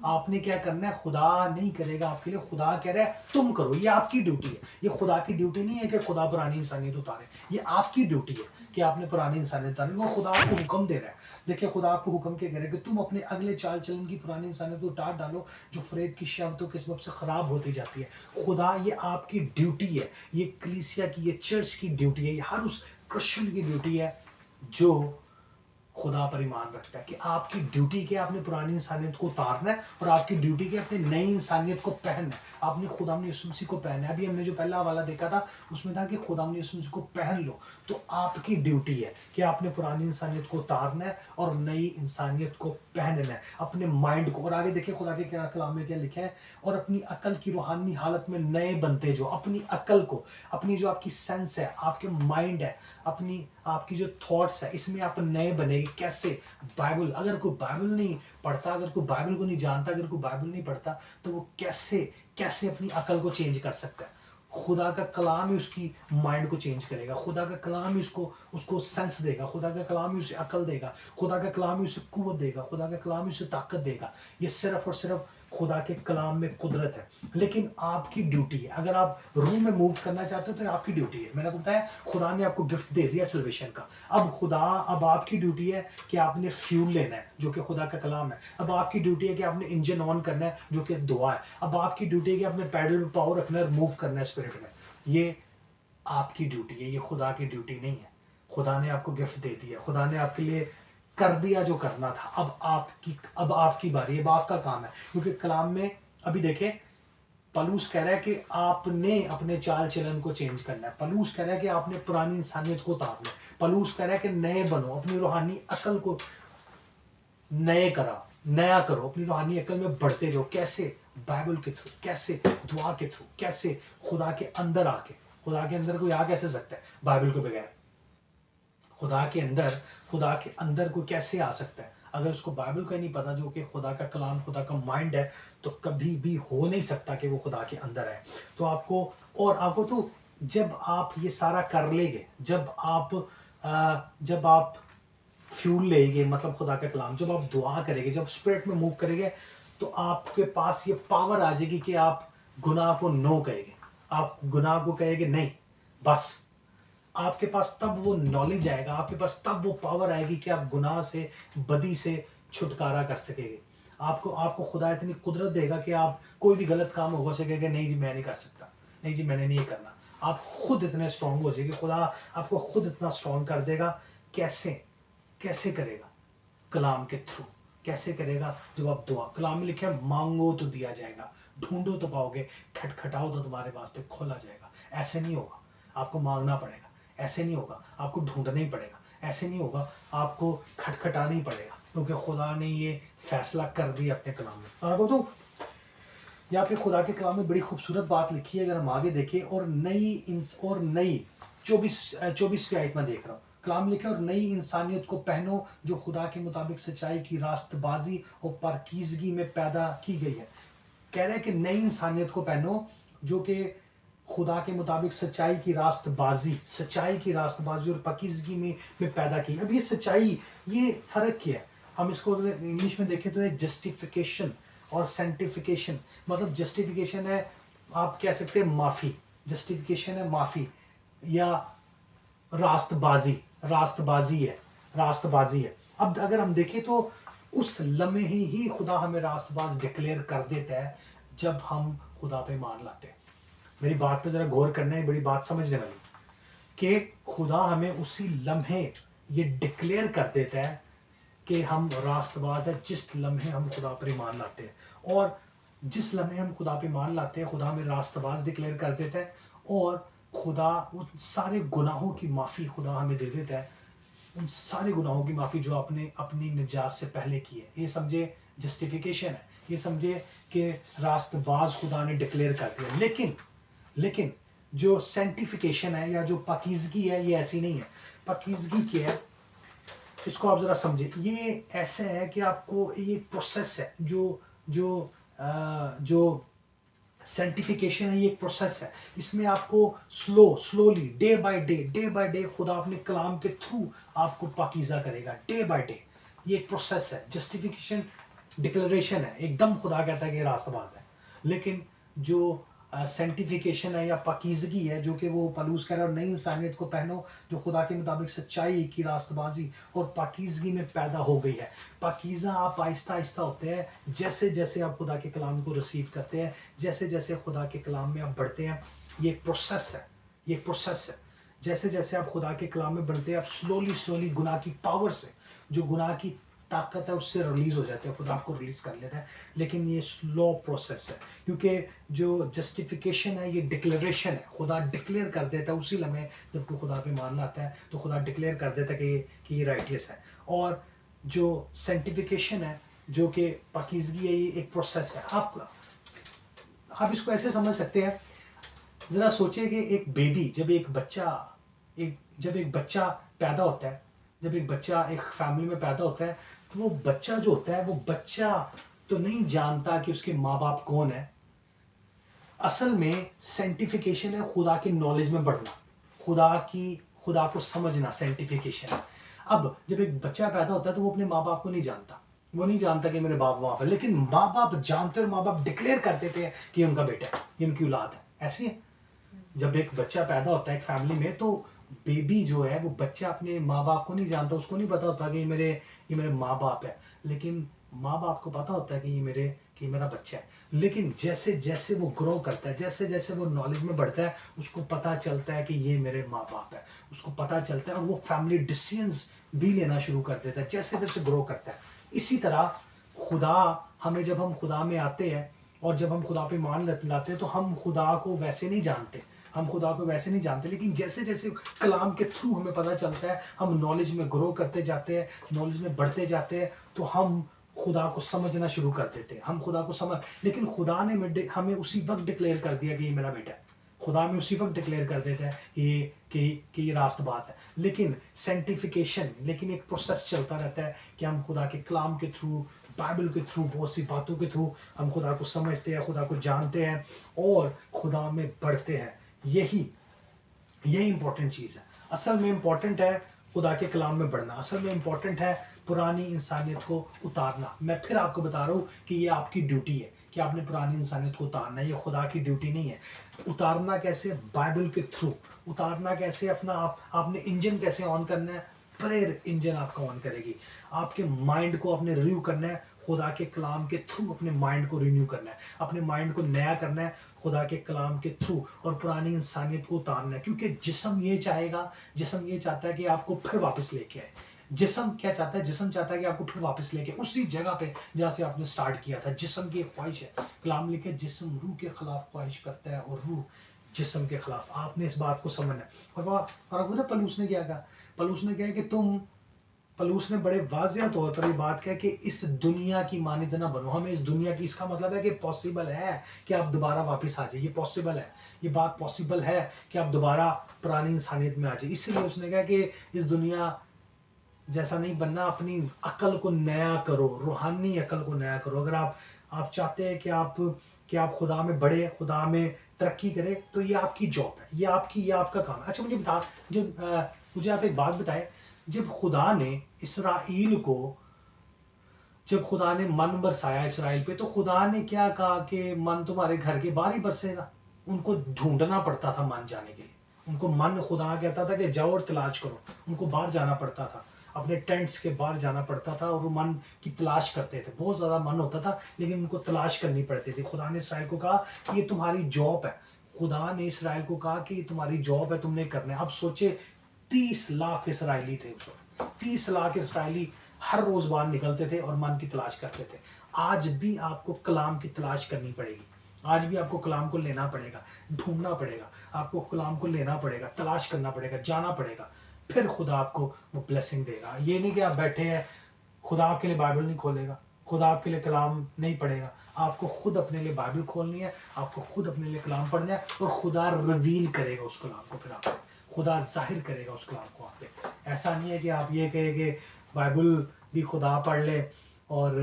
आपने क्या करना है? खुदा नहीं करेगा आपके लिए, खुदा कह रहा है तुम करो, ये आपकी ड्यूटी है। ये खुदा की ड्यूटी नहीं है कि खुदा पुरानी इंसानियत उतारे, ये आपकी ड्यूटी है कि आपने पुरानी इंसानियत उतारी। वो खुदा आपको हुक्म दे रहा है। देखिए, खुदा आपको हुक्म क्या कह रहा है कि तुम अपने अगले चाल चलन की पुरानी इंसानियत को उतार डालो जो फरेब की शहवतों के सबब से खराब होती जाती है। खुदा, ये आपकी ड्यूटी है, ये कलीसिया की, ये चर्च की ड्यूटी है, ये हर उस क्रिश्चियन की ड्यूटी है जो खुदा पर ईमान रखता है कि आपकी ड्यूटी क्या है, अपनी पुरानी इंसानियत को उतारना है और आपकी ड्यूटी क्या है, अपनी नई इंसानियत को पहनना है। आपने खुदा हमने यीशु मसीह को पहना है। अभी हमने जो पहला हवाला देखा था उसमें था कि खुदा हमने यीशु मसीह को पहन लो। तो आपकी ड्यूटी है कि आपने पुरानी इंसानियत को उतारना है और नई इंसानियत को पहनना है, अपने माइंड को। और आगे देखिए खुदा के क्या कलाम में क्या लिखा है, और अपनी अकल की रूहानी हालत में नए बनते जो। अपनी अकल को, अपनी जो आपकी सेंस है, आपके माइंड है, अपनी आपकी जो थॉट्स है, इसमें आप नए बनेंगे। कैसे? बाइबल। अगर कोई बाइबल नहीं पढ़ता, अगर कोई बाइबल को नहीं जानता, अगर कोई बाइबल नहीं पढ़ता, तो वो कैसे कैसे अपनी अकल को चेंज कर सकता है? खुदा का कलाम ही उसकी माइंड को चेंज करेगा। खुदा का कलाम ही उसको उसको सेंस देगा। खुदा का कलाम ही उसे अकल देगा। खुदा का कलाम ही उसे कुव्वत देगा। खुदा का कलाम ही उसे ताकत देगा। ये सिर्फ और सिर्फ खुदा के कलाम में कुदरत है। लेकिन आपकी ड्यूटी है, अगर आप रूम में मूव करना चाहते हो तो आपकी ड्यूटी है। मैंने बताया खुदा ने आपको गिफ्ट दे दिया सल्वेशन का। अब आपकी ड्यूटी है कि आपने फ्यूल लेना है जो कि खुदा का कलाम है। अब आपकी ड्यूटी है कि आपने इंजन ऑन करना है जो कि दुआ है। अब आपकी ड्यूटी है कि आपने पैडल में पावर रखना है और मूव करना है स्पिरिट में। ये आपकी ड्यूटी है, ये खुदा की ड्यूटी नहीं है। खुदा ने आपको गिफ्ट दे दिया, खुदा ने आपके लिए कर दिया जो करना था। अब आपकी बारी, अब आपका काम है। क्योंकि कलाम में अभी देखें, पलूस कह रहा है कि आपने अपने चाल चलन को चेंज करना है। पलूस कह रहा है कि आपने पुरानी इंसानियत को उतारना है। पलूस कह रहा है कि नए बनो, अपनी रूहानी अकल को नया करो, अपनी रूहानी अकल में बढ़ते जाओ। कैसे? बाइबल के थ्रू। कैसे? दुआ के थ्रू। कैसे? खुदा के अंदर आके। खुदा के अंदर कोई आ कैसे सकता है बाइबल के बगैर? खुदा के अंदर कोई कैसे आ सकता है अगर उसको बाइबल का नहीं पता, जो कि खुदा का कलाम, खुदा का माइंड है? तो कभी भी हो नहीं सकता कि वो खुदा के अंदर है। तो आपको तो जब आप ये सारा कर लेंगे, जब आप फ्यूल लेंगे, मतलब खुदा का कलाम, जब आप दुआ करेंगे, जब स्पिरिट में मूव करेंगे, तो आपके पास ये पावर आ जाएगी कि आप गुनाह को नो कहेंगे। आप गुनाह को कहेंगे नहीं, बस। आपके पास तब वो नॉलेज आएगा, आपके पास तब वो पावर आएगी कि आप गुनाह से, बदी से छुटकारा कर सकेंगे। आपको आपको खुदा इतनी कुदरत देगा कि आप कोई भी गलत काम हो सकेगा, नहीं जी मैं नहीं कर सकता, नहीं जी मैंने नहीं करना। आप खुद इतने स्ट्रांग हो जाएंगे, खुदा आपको खुद इतना स्ट्रांग कर देगा। कैसे? कैसे करेगा? कलाम के थ्रू। कैसे करेगा? जब आप दुआ, कलाम में लिखा है मांगो तो दिया जाएगा, ढूंढो तो पाओगे, खटखटाओ तो तुम्हारे वास्ते खोला जाएगा। ऐसे नहीं होगा, आपको मांगना पड़ेगा। ऐसे नहीं होगा, आपको ढूंढना ही पड़ेगा। ऐसे नहीं होगा, आपको खटखटाना ही पड़ेगा, क्योंकि खुदा ने ये फैसला कर दिया अपने कलाम में। और आपको तो यहाँ पे खुदा के कलाम में बड़ी खूबसूरत बात लिखी है, अगर हम आगे देखें। और नई 24वीं आयत में देख रहा हूँ, कलाम लिखा है, और नई इंसानियत को पहनो जो खुदा के मुताबिक सच्चाई की रास्तबाजी और पाकीज़गी में पैदा की गई है। कह रहे हैं कि नई इंसानियत को पहनो जो कि खुदा के मुताबिक सच्चाई की रास्तबाजी और पाकीज़गी में पैदा की। अब ये सच्चाई, ये फ़र्क क्या है? हम इसको अगर इंग्लिश में देखें तो है जस्टिफिकेशन और सेंटिफिकेशन। मतलब जस्टिफिकेशन है, आप कह सकते हैं माफ़ी। जस्टिफिकेशन है माफ़ी, या रास्तबाजी है। अब अगर हम देखें तो उस लम्हे ही खुदा हमें रास्तबाज डिक्लेयर कर देता है जब हम खुदा पे मान लाते हैं। मेरी बात पे जरा गौर करना है, बड़ी बात समझने वाली, कि खुदा हमें उसी लम्हे ये डिक्लेयर कर देता है कि हम रास्तबाज है जिस लम्हे हम खुदा पर ईमान लाते हैं। और जिस लम्हे हम खुदा पे ईमान लाते हैं, खुदा हमें रास्तबाज डिक्लेयर कर देता है, और खुदा उन सारे गुनाहों की माफ़ी खुदा हमें दे देता है, उन सारे गुनाहों की माफ़ी जो आपने अपनी निजात से पहले की है। ये समझे जस्टिफिकेशन है, ये समझे कि रास्तबाज खुदा ने डिक्लेयर कर दिया। लेकिन जो सेंटिफिकेशन है या जो पाकीज़गी है, ये ऐसी नहीं है। पाकीज़गी क्या है, इसको आप ज़रा समझे। ये ऐसे है कि आपको ये प्रोसेस है, जो सेंटिफिकेशन है, ये एक प्रोसेस है। इसमें आपको स्लोली डे बाय डे खुदा अपने कलाम के थ्रू आपको पाकीज़ा करेगा, डे बाय डे। ये एक प्रोसेस है। जस्टिफिकेशन डिक्लेरेशन है, एकदम खुदा कहता है कि रास्तबाज है। लेकिन जो सेंटिफिकेशन है या पाकीज़गी है, जो कि वो पलूस कह रहा है, और नई इंसानियत को पहनो जो खुदा के मुताबिक सच्चाई की रास्तबाजी और पाकीज़गी में पैदा हो गई है। पाकीज़ा आप आहिस्ता आहिस्ता होते हैं जैसे जैसे आप खुदा के कलाम को रिसीव करते हैं, जैसे जैसे खुदा के कलाम में आप बढ़ते हैं। ये एक प्रोसेस है, ये एक प्रोसेस है। जैसे जैसे आप खुदा के कलाम में बढ़ते हैं, आप स्लोली गुनाह की पावर से, जो गुनाह की ताकत है उससे रिलीज हो जाते हैं, खुदा आपको रिलीज कर लेता है। लेकिन ये स्लो प्रोसेस है, क्योंकि जो जस्टिफिकेशन है ये डिक्लेरेशन है, खुदा डिक्लेयर कर देता है उसी लम्हे जब तू खुदा पे मान लाता है तो खुदा डिक्लेयर कर देता है कि ये राइटियस है। और जो सेंटिफिकेशन है, जो कि पाकीज़गी है, ये एक प्रोसेस है। आप इसको ऐसे समझ सकते हैं, ज़रा सोचिए कि एक बेबी, जब एक बच्चा पैदा होता है, जब एक बच्चा एक फैमिली में पैदा होता है, तो वो बच्चा जो होता है, वो बच्चा तो नहीं जानता कि उसके माँ बाप कौन है। असल में सेंटिफिकेशन है खुदा की नॉलेज में बढ़ना, खुदा को समझना सेंटिफिकेशन है। अब जब एक बच्चा पैदा होता है तो वो अपने माँ बाप को नहीं जानता, वो नहीं जानता कि मेरे बाप है, लेकिन माँ बाप जानते और माँ बाप डिक्लेयर कर देते हैं कि ये उनका बेटा है, ये उनकी औलाद है। ऐसी है, जब एक बच्चा पैदा होता है एक फैमिली में, तो बेबी जो है वो बच्चा अपने माँ बाप को नहीं जानता, उसको नहीं पता होता कि ये मेरे माँ बाप है, लेकिन माँ बाप को पता होता है कि मेरा बच्चा है। लेकिन जैसे जैसे वो ग्रो करता है, जैसे जैसे वो नॉलेज में बढ़ता है, उसको पता चलता है कि ये मेरे माँ बाप है, उसको पता चलता है, और वो फैमिली डिसीजंस भी लेना शुरू कर देता है जैसे जैसे ग्रो करता है। इसी तरह जब हम खुदा में आते हैं और जब हम खुदा पे मान लाते हैं, तो हम खुदा को वैसे नहीं जानते, लेकिन जैसे जैसे कलाम के थ्रू हमें पता चलता है, हम नॉलेज में ग्रो करते जाते हैं, नॉलेज में बढ़ते जाते हैं, तो हम खुदा को समझना शुरू कर देते हैं। हम खुदा को समझ लेकिन खुदा ने हमें उसी वक्त डिक्लेयर कर दिया कि ये मेरा बेटा है। खुदा में उसी वक्त डिक्लेयर कर देता है कि ये रास्तबाज है। लेकिन एक प्रोसेस चलता रहता है कि हम खुदा के कलाम के थ्रू, बाइबल के थ्रू, बहुत सी बातों के थ्रू हम खुदा को समझते हैं, खुदा को जानते हैं और खुदा में बढ़ते हैं। यही इंपॉर्टेंट चीज़ है। असल में इंपॉर्टेंट है खुदा के कलाम में बढ़ना, असल में इंपॉर्टेंट है पुरानी इंसानियत को उतारना। मैं फिर आपको बता रहा हूँ कि ये आपकी ड्यूटी है कि आपने पुरानी इंसानियत को उतारना है, ये खुदा की ड्यूटी नहीं है। उतारना कैसे? बाइबल के थ्रू। उतारना कैसे? आपने इंजन कैसे ऑन करना है? प्रेयर इंजन आपका ऑन करेगी। आपके माइंड को आपने रिन्यू करना है, खुदा के कलाम के थ्रू अपने माइंड को रिन्यू करना है, अपने माइंड को नया करना है खुदा के कलाम के थ्रू, और पुरानी इंसानियत को उतारना है। क्योंकि जिस्म ये चाहता है कि आपको फिर वापस लेके आए। जिस्म क्या चाहता है? जिस्म चाहता है कि आपको फिर वापस लेके उसी जगह पे जहाँ से आपने स्टार्ट किया था। जिस्म की एक ख्वाहिश है, कलाम लिखे, जिस्म रूह के खिलाफ ख्वाहिश करता है और रूह जिस्म के खिलाफ। आपने इस बात को समझना है। और आपको पता पलूस ने क्या कहा? पलूस ने कहा कि पलूस ने बड़े वाज़ेह तौर पर ये बात कहा कि इस दुनिया की मानिंद ना बनो। हमें इस दुनिया की, इसका मतलब है कि पॉसिबल है कि आप दोबारा वापस आ जाइए। ये पॉसिबल है, ये बात पॉसिबल है कि आप दोबारा पुरानी इंसानियत में आ जाइए। इसलिए उसने कहा कि इस दुनिया जैसा नहीं बनना, अपनी अकल को नया करो, रूहानी अकल को नया करो। अगर आप चाहते हैं कि आप खुदा में बढ़े, खुदा में तरक्की करें, तो ये आपकी जॉब है, ये आपका काम है। अच्छा मुझे आप एक बात बताएं, जब खुदा ने मन बरसाया इसराइल पे, तो खुदा ने क्या कहा कि मन तुम्हारे घर के बाहर ही बरसेगा? उनको ढूंढना पड़ता था मन जाने के लिए। उनको मन, खुदा कहता था कि जाओ और तलाश करो। उनको बाहर जाना पड़ता था, अपने टेंट्स के बाहर जाना पड़ता था, और वो मन की तलाश करते थे। बहुत ज़्यादा मन होता था, लेकिन उनको तलाश करनी पड़ती थी। खुदा ने इसराइल को कहा कि ये तुम्हारी जॉब है। खुदा ने इसराइल को कहा कि ये तुम्हारी जॉब है, तुमने करना है। अब सोचे 30 लाख इसराइली थे उस वक्त। 30 लाख इसराइली हर रोज बाहर निकलते थे और मन की तलाश करते थे। आज भी आपको कलाम की तलाश करनी पड़ेगी, आज भी आपको कलाम को लेना पड़ेगा, ढूंढना पड़ेगा, आपको कलाम को लेना पड़ेगा, तलाश करना पड़ेगा, जाना पड़ेगा, फिर खुदा आपको वो ब्लेसिंग देगा। ये नहीं कि आप बैठे हैं, खुदा आपके लिए बाइबल नहीं खोलेगा, खुदा आपके लिए कलाम नहीं पढ़ेगा। आपको खुद अपने लिए बाइबल खोलनी है, आपको खुद अपने लिए कलाम पढ़ना है, और खुदा रिवील करेगा उस कलाम को, फिर आप खुदा जाहिर करेगा उस कलाम को आप पे। ऐसा नहीं है कि आप ये कहें कि बाइबल भी खुदा पढ़ ले और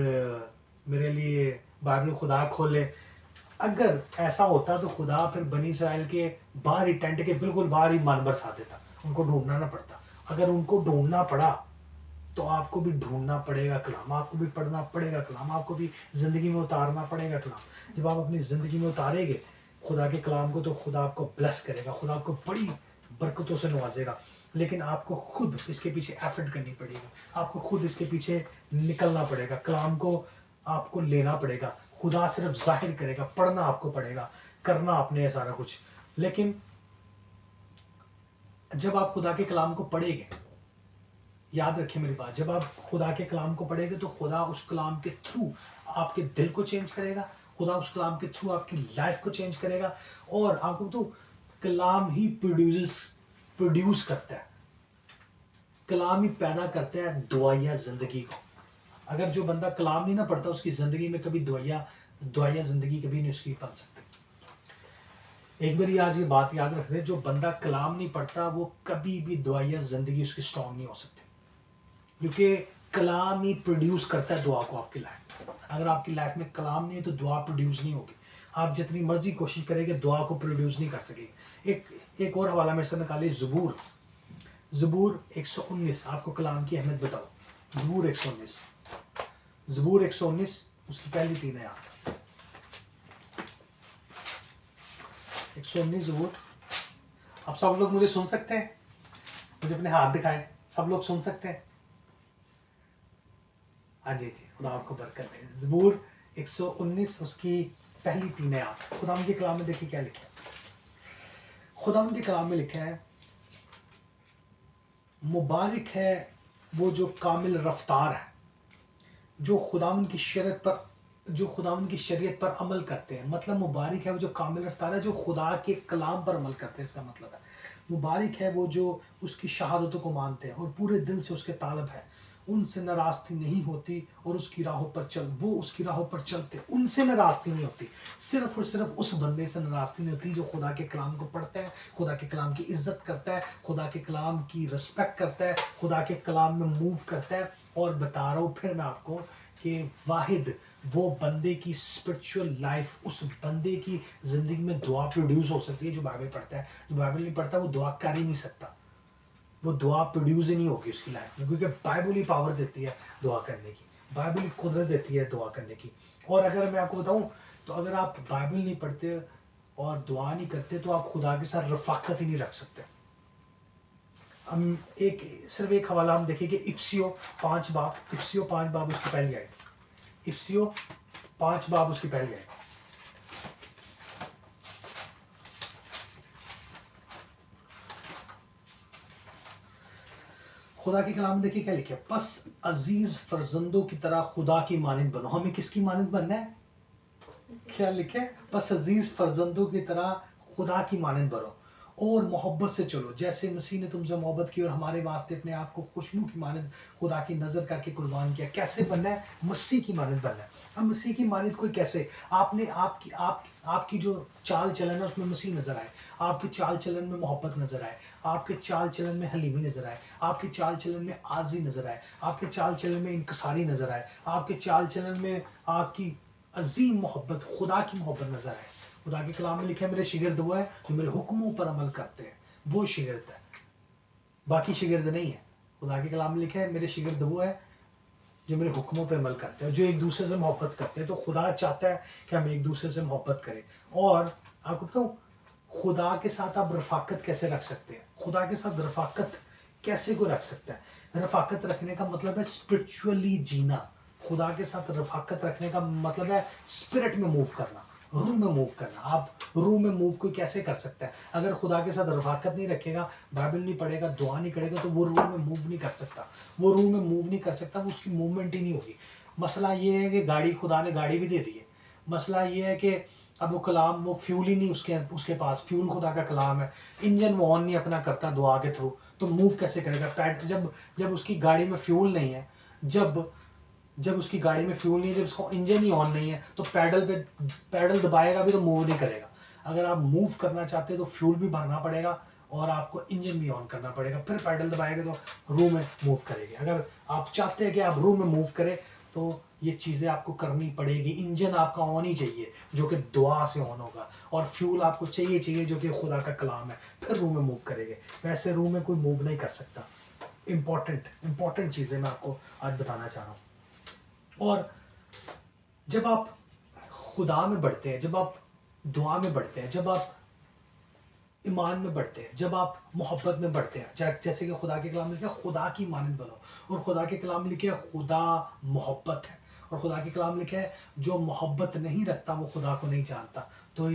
मेरे लिए बाइबल खुदा खोल ले। अगर ऐसा होता तो खुदा फिर बनी इसराइल के बाहर ही, टेंट के बिल्कुल बाहर ही मन बरसा देता, उनको ढूंढना ना पड़ता। अगर उनको ढूंढना पड़ा तो आपको भी ढूंढना पड़ेगा कलाम, आपको भी पढ़ना पड़ेगा कलाम, आपको भी ज़िंदगी में उतारना पड़ेगा कलाम। जब आप अपनी ज़िंदगी में उतारेंगे खुदा के कलाम को, तो खुदा आपको ब्लेस करेगा, खुदा आपको बड़ी बरकतों से नवाजेगा। लेकिन आपको खुद इसके पीछे एफर्ट करनी पड़ेगी, आपको खुद इसके पीछे निकलना पड़ेगा, कलाम को आपको लेना पड़ेगा। खुदा सिर्फ जाहिर करेगा, पढ़ना आपको पड़ेगा, करना आपने है सारा कुछ। लेकिन जब आप खुदा के कलाम को पढ़ेंगे, याद रखिए मेरी बात, जब आप खुदा के कलाम को पढ़ेंगे तो खुदा उस कलाम के थ्रू आपके दिल को चेंज करेगा, खुदा उस कलाम के थ्रू आपकी लाइफ को चेंज करेगा। और आपको तो कलाम ही प्रोड्यूस करता है, कलाम ही पैदा करता है दुआया ज़िंदगी को। अगर जो बंदा कलाम नहीं ना पढ़ता, उसकी ज़िंदगी में कभी दुआया ज़िंदगी कभी नहीं उसकी बन सकती। एक बार आज ये बात याद रखते, जो बंदा कलाम नहीं पढ़ता वो कभी भी दुआया ज़िंदगी उसकी स्ट्रांग नहीं हो सकती, क्योंकि कलाम ही प्रोड्यूस करता है दुआ को आपकी लाइफ में। अगर आपकी लाइफ में कलाम नहीं है तो दुआ प्रोड्यूस नहीं होगी, आप जितनी मर्जी कोशिश करेंगे दुआ को प्रोड्यूस नहीं कर सकेंगे। एक और हवाला मेरे से निकालिए, ज़बूर 119, आपको कलाम की अहमियत बताओ। ज़बूर 119 उसकी पहली 3 आयत। 119 ज़बूर। अब सब लोग मुझे सुन सकते हैं? मुझे अपने हाथ दिखाएं, सब लोग सुन सकते हैं? हाँ जी जी, खुदा आपको बरकत दे। ज़बूर 119 उसकी पहली 3 आयत। खुदा के कलाम में देखिए क्या लिखा है। खुदा के कलाम में लिखा है, मुबारक है वो जो कामिल रफ्तार है, जो खुदावंद की शरीयत पर अमल करते हैं। मतलब मुबारक है वो जो कामिल रफ्तार है, जो खुदा के कलाम पर अमल करते हैं। इसका मतलब है मुबारक है वो जो उसकी शहादतों को मानते हैं और पूरे दिल से उसके तालब है, उनसे नाराज़गी नहीं होती और उसकी राहों पर चलते, उनसे नाराज़गी नहीं होती। सिर्फ और सिर्फ उस बंदे से नाराज़गी नहीं होती जो खुदा के कलाम को पढ़ता है, खुदा के कलाम की इज्जत करता है, खुदा के कलाम की रिस्पेक्ट करता है, खुदा के कलाम में मूव करता है। और बता रहा हूँ फिर मैं आपको कि वाहिद वो बंदे की स्पिरिचुअल लाइफ, उस बंदे की ज़िंदगी में दुआ प्रोड्यूस हो सकती है जो बाइबल पढ़ता है। जो बाइबल नहीं पढ़ता वो दुआ कर ही नहीं सकता, वो दुआ प्रोड्यूस ही नहीं होगी उसकी लाइफ में, क्योंकि बाइबल ही पावर देती है दुआ करने की, बाइबल ही कुदरत देती है दुआ करने की। और अगर मैं आपको बताऊं तो अगर आप बाइबल नहीं पढ़ते और दुआ नहीं करते तो आप खुदा के साथ रफाकत ही नहीं रख सकते। हम सिर्फ एक हवाला हम देखेंगे, इफ्सियो 5 बाब उसकी पहली आयत। इफ्सियो 5 बाब उसकी पहली आयत। खुदा के कलाम में देखिए क्या लिखा है, बस अजीज फर्जंदों की तरह खुदा की मानंद बनो। हमें किसकी मानंद बनना है? क्या लिखे? बस अजीज फर्जंदों की तरह खुदा की मानंद बनो और मोहब्बत से चलो जैसे मसीह ने तुमसे मोहब्बत की और हमारे वास्ते अपने आप को खुशबू की मानंद खुदा की नज़र करके कुर्बान किया। कैसे बनना है? मसीह की मानंद बनना है। अब मसीह की मानंद कोई कैसे? आपने आपकी जो चाल चलन है उसमें मसीह नजर आए, आपके चाल चलन में मोहब्बत नजर आए, आपके चाल चलन में हलीमी नजर आए, आपके चाल चलन में आजी नजर आए, आपके चाल चलन में इनकसारी नजर आए, आपके चाल चलन में आपकी अजीम मोहब्बत, खुदा की मोहब्बत नजर आए। खुदा के कलाम में लिखा है, मेरे शिगिर्द वो है जो मेरे हुक्मों पर अमल करते हैं, वो शिगिर्द है, बाकी शिगिर्द नहीं है। खुदा के कलाम में लिखा है, मेरे शिगिर्द वो है जो मेरे हुक्मों पर अमल करते हैं, जो एक दूसरे से मोहब्बत करते हैं। तो खुदा चाहता है कि हम एक दूसरे से मोहब्बत करें। और आपको बताऊँ खुदा के साथ आप रफाकत कैसे रख सकते हैं? खुदा के साथ रफाकत कैसे को रख सकता है? रफाकत रखने का मतलब है स्पिरिचुअली जीना। खुदा के साथ रफाकत रखने का मतलब है स्पिरिट में मूव करना, रूह में मूव करना। आप रूह में मूव कोई कैसे कर सकता है? अगर खुदा के साथ रफाकत नहीं रखेगा, बाइबल नहीं पढ़ेगा, दुआ नहीं करेगा, तो वो रूह में मूव नहीं कर सकता। वो रूह में मूव नहीं कर सकता, वो उसकी मूवमेंट ही नहीं होगी। मसला ये है कि गाड़ी, खुदा ने गाड़ी भी दे दी है। मसला ये है कि अब वो कलाम, वो फ्यूल ही नहीं उसके पास, फ्यूल खुदा का कलाम है, इंजन वो ऑन नहीं अपना करता दुआ के थ्रू, तो मूव कैसे करेगा? जब उसकी गाड़ी में फ्यूल नहीं है, जब उसकी गाड़ी में फ्यूल नहीं है, जब उसका इंजन ही ऑन नहीं है, तो पैडल दबाएगा भी तो मूव नहीं करेगा। अगर आप मूव करना चाहते हैं तो फ्यूल भी भरना पड़ेगा और आपको इंजन भी ऑन करना पड़ेगा, फिर पैडल दबाएगा तो रूह में मूव करेगी। अगर आप चाहते हैं कि आप रूह में मूव करें तो ये चीज़ें आपको करनी पड़ेगी। इंजन आपका ऑन ही चाहिए जो कि दुआ से ऑन होगा, और फ्यूल आपको चाहिए जो कि खुदा का कलाम है, फिर रूह में मूव करेंगे। वैसे रूह में कोई मूव नहीं कर सकता। इंपॉर्टेंट चीज़ें मैं आपको आज बताना चाह रहा हूँ। और जब आप खुदा में बढ़ते हैं, जब आप दुआ में बढ़ते हैं, जब आप ईमान में बढ़ते हैं, जब आप मोहब्बत में बढ़ते हैं, जैसे कि खुदा के कलाम में लिखा है खुदा की मानंद बनो, और खुदा के कलाम में लिखा है खुदा मोहब्बत है, और खुदा के कलाम में लिखा है जो मोहब्बत नहीं रखता वो खुदा को नहीं जानता। तो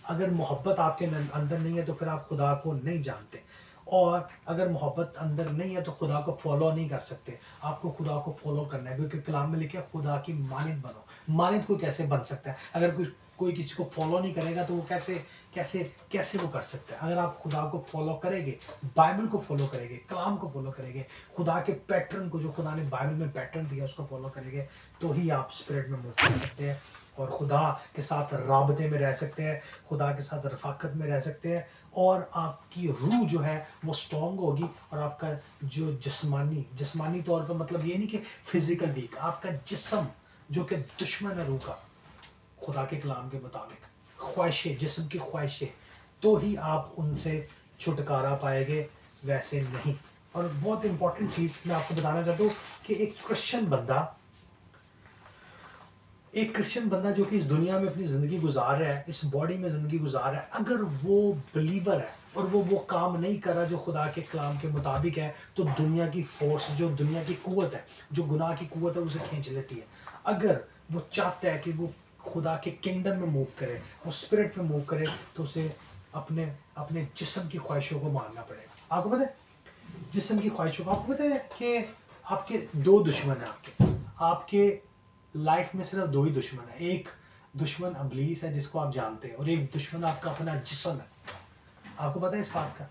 अगर मोहब्बत आपके अंदर नहीं है तो फिर आप खुदा को नहीं जानते। और अगर मोहब्बत अंदर नहीं है तो खुदा को फॉलो नहीं कर सकते। आपको खुदा को फॉलो करना है, क्योंकि कलाम में लिखा है खुदा की मानिंद बनो। मानिंद कोई कैसे बन सकता है? अगर कोई किसी को फॉलो नहीं करेगा तो वो कैसे कैसे कैसे वो कर सकता है? अगर आप खुदा को फॉलो करेंगे, बाइबल को फॉलो करेंगे, कलाम को फॉलो करेंगे, खुदा के पैटर्न को, जो खुदा ने बाइबल में पैटर्न दिया उसको फॉलो करेंगे, तो ही आप स्पिरिट में मूव कर सकते हैं और खुदा के साथ राबते में रह सकते हैं, खुदा के साथ रफाकत में रह सकते हैं, और आपकी रूह जो है वो स्ट्रॉन्ग होगी, और आपका जो जिस्मानी तौर पर, मतलब ये नहीं कि फिजिकल वीक, आपका जिस्म जो कि दुश्मन है रूह का, खुदा के कलाम के मुताबिक ख्वाहिशें, जिस्म की ख्वाहिशें, तो ही आप उनसे छुटकारा पाएंगे, वैसे नहीं। और बहुत इंपॉर्टेंट चीज़ मैं आपको बताना चाहता हूँ कि एक क्रिश्चियन बंदा जो कि इस दुनिया में अपनी ज़िंदगी गुजार रहा है, इस बॉडी में ज़िंदगी गुजार रहा है, अगर वो बिलीवर है और वो काम नहीं कर रहा जो खुदा के कलाम के मुताबिक है, तो दुनिया की फोर्स, जो दुनिया की कुव्वत है, जो गुनाह की कुव्वत है, उसे खींच लेती है। अगर वो चाहता है कि वो खुदा के किंगडम में मूव करे, वो स्पिरिट में मूव करे, तो उसे अपने अपने जिस्म की ख्वाहिशों को मारना पड़ेगा। आपको पता है जिस्म की ख्वाहिशों को, आपको पता है कि आपके दो दुश्मन हैं। आपके लाइफ में सिर्फ दो ही दुश्मन है। एक दुश्मन इब्लीस है जिसको आप जानते हैं, और एक दुश्मन आपका अपना जिस्म है। आपको पता है इस बात का?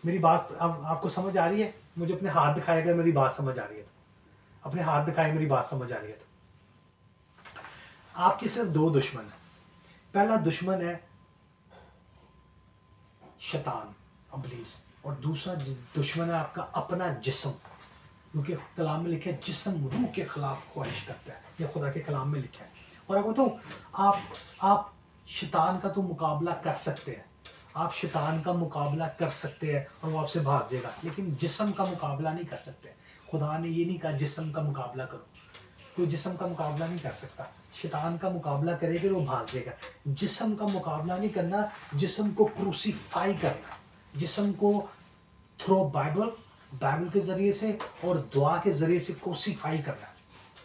मेरी बात अब आपको समझ आ रही है? मुझे अपने हाथ दिखाए अगर मेरी बात समझ आ रही है तो, अपने हाथ दिखाए मेरी बात समझ आ रही है तो। आपके सिर्फ दो दुश्मन है। पहला दुश्मन है शैतान, इब्लीस, और दूसरा दुश्मन है आपका अपना जिस्म, क्योंकि कलाम में लिखा है जिस्म रूह के खिलाफ ख्वाहिश करता है, ये खुदा के कलाम में लिखा है। और आपको तो आप शैतान का तो मुकाबला कर सकते हैं, आप शैतान का मुकाबला कर सकते हैं और वो आपसे भाग जाएगा, लेकिन जिस्म का मुकाबला नहीं कर सकते। खुदा ने ये नहीं कहा जिस्म का मुकाबला करो, कोई जिस्म का मुकाबला नहीं कर सकता। शैतान का मुकाबला करेगा वो भाग जाएगा। जिस्म का मुकाबला नहीं करना, जिस्म को क्रूसीफाई करना, जिस्म को थ्रू बाइबल के जरिए से और दुआ के जरिए से क्रूसीफाई करना।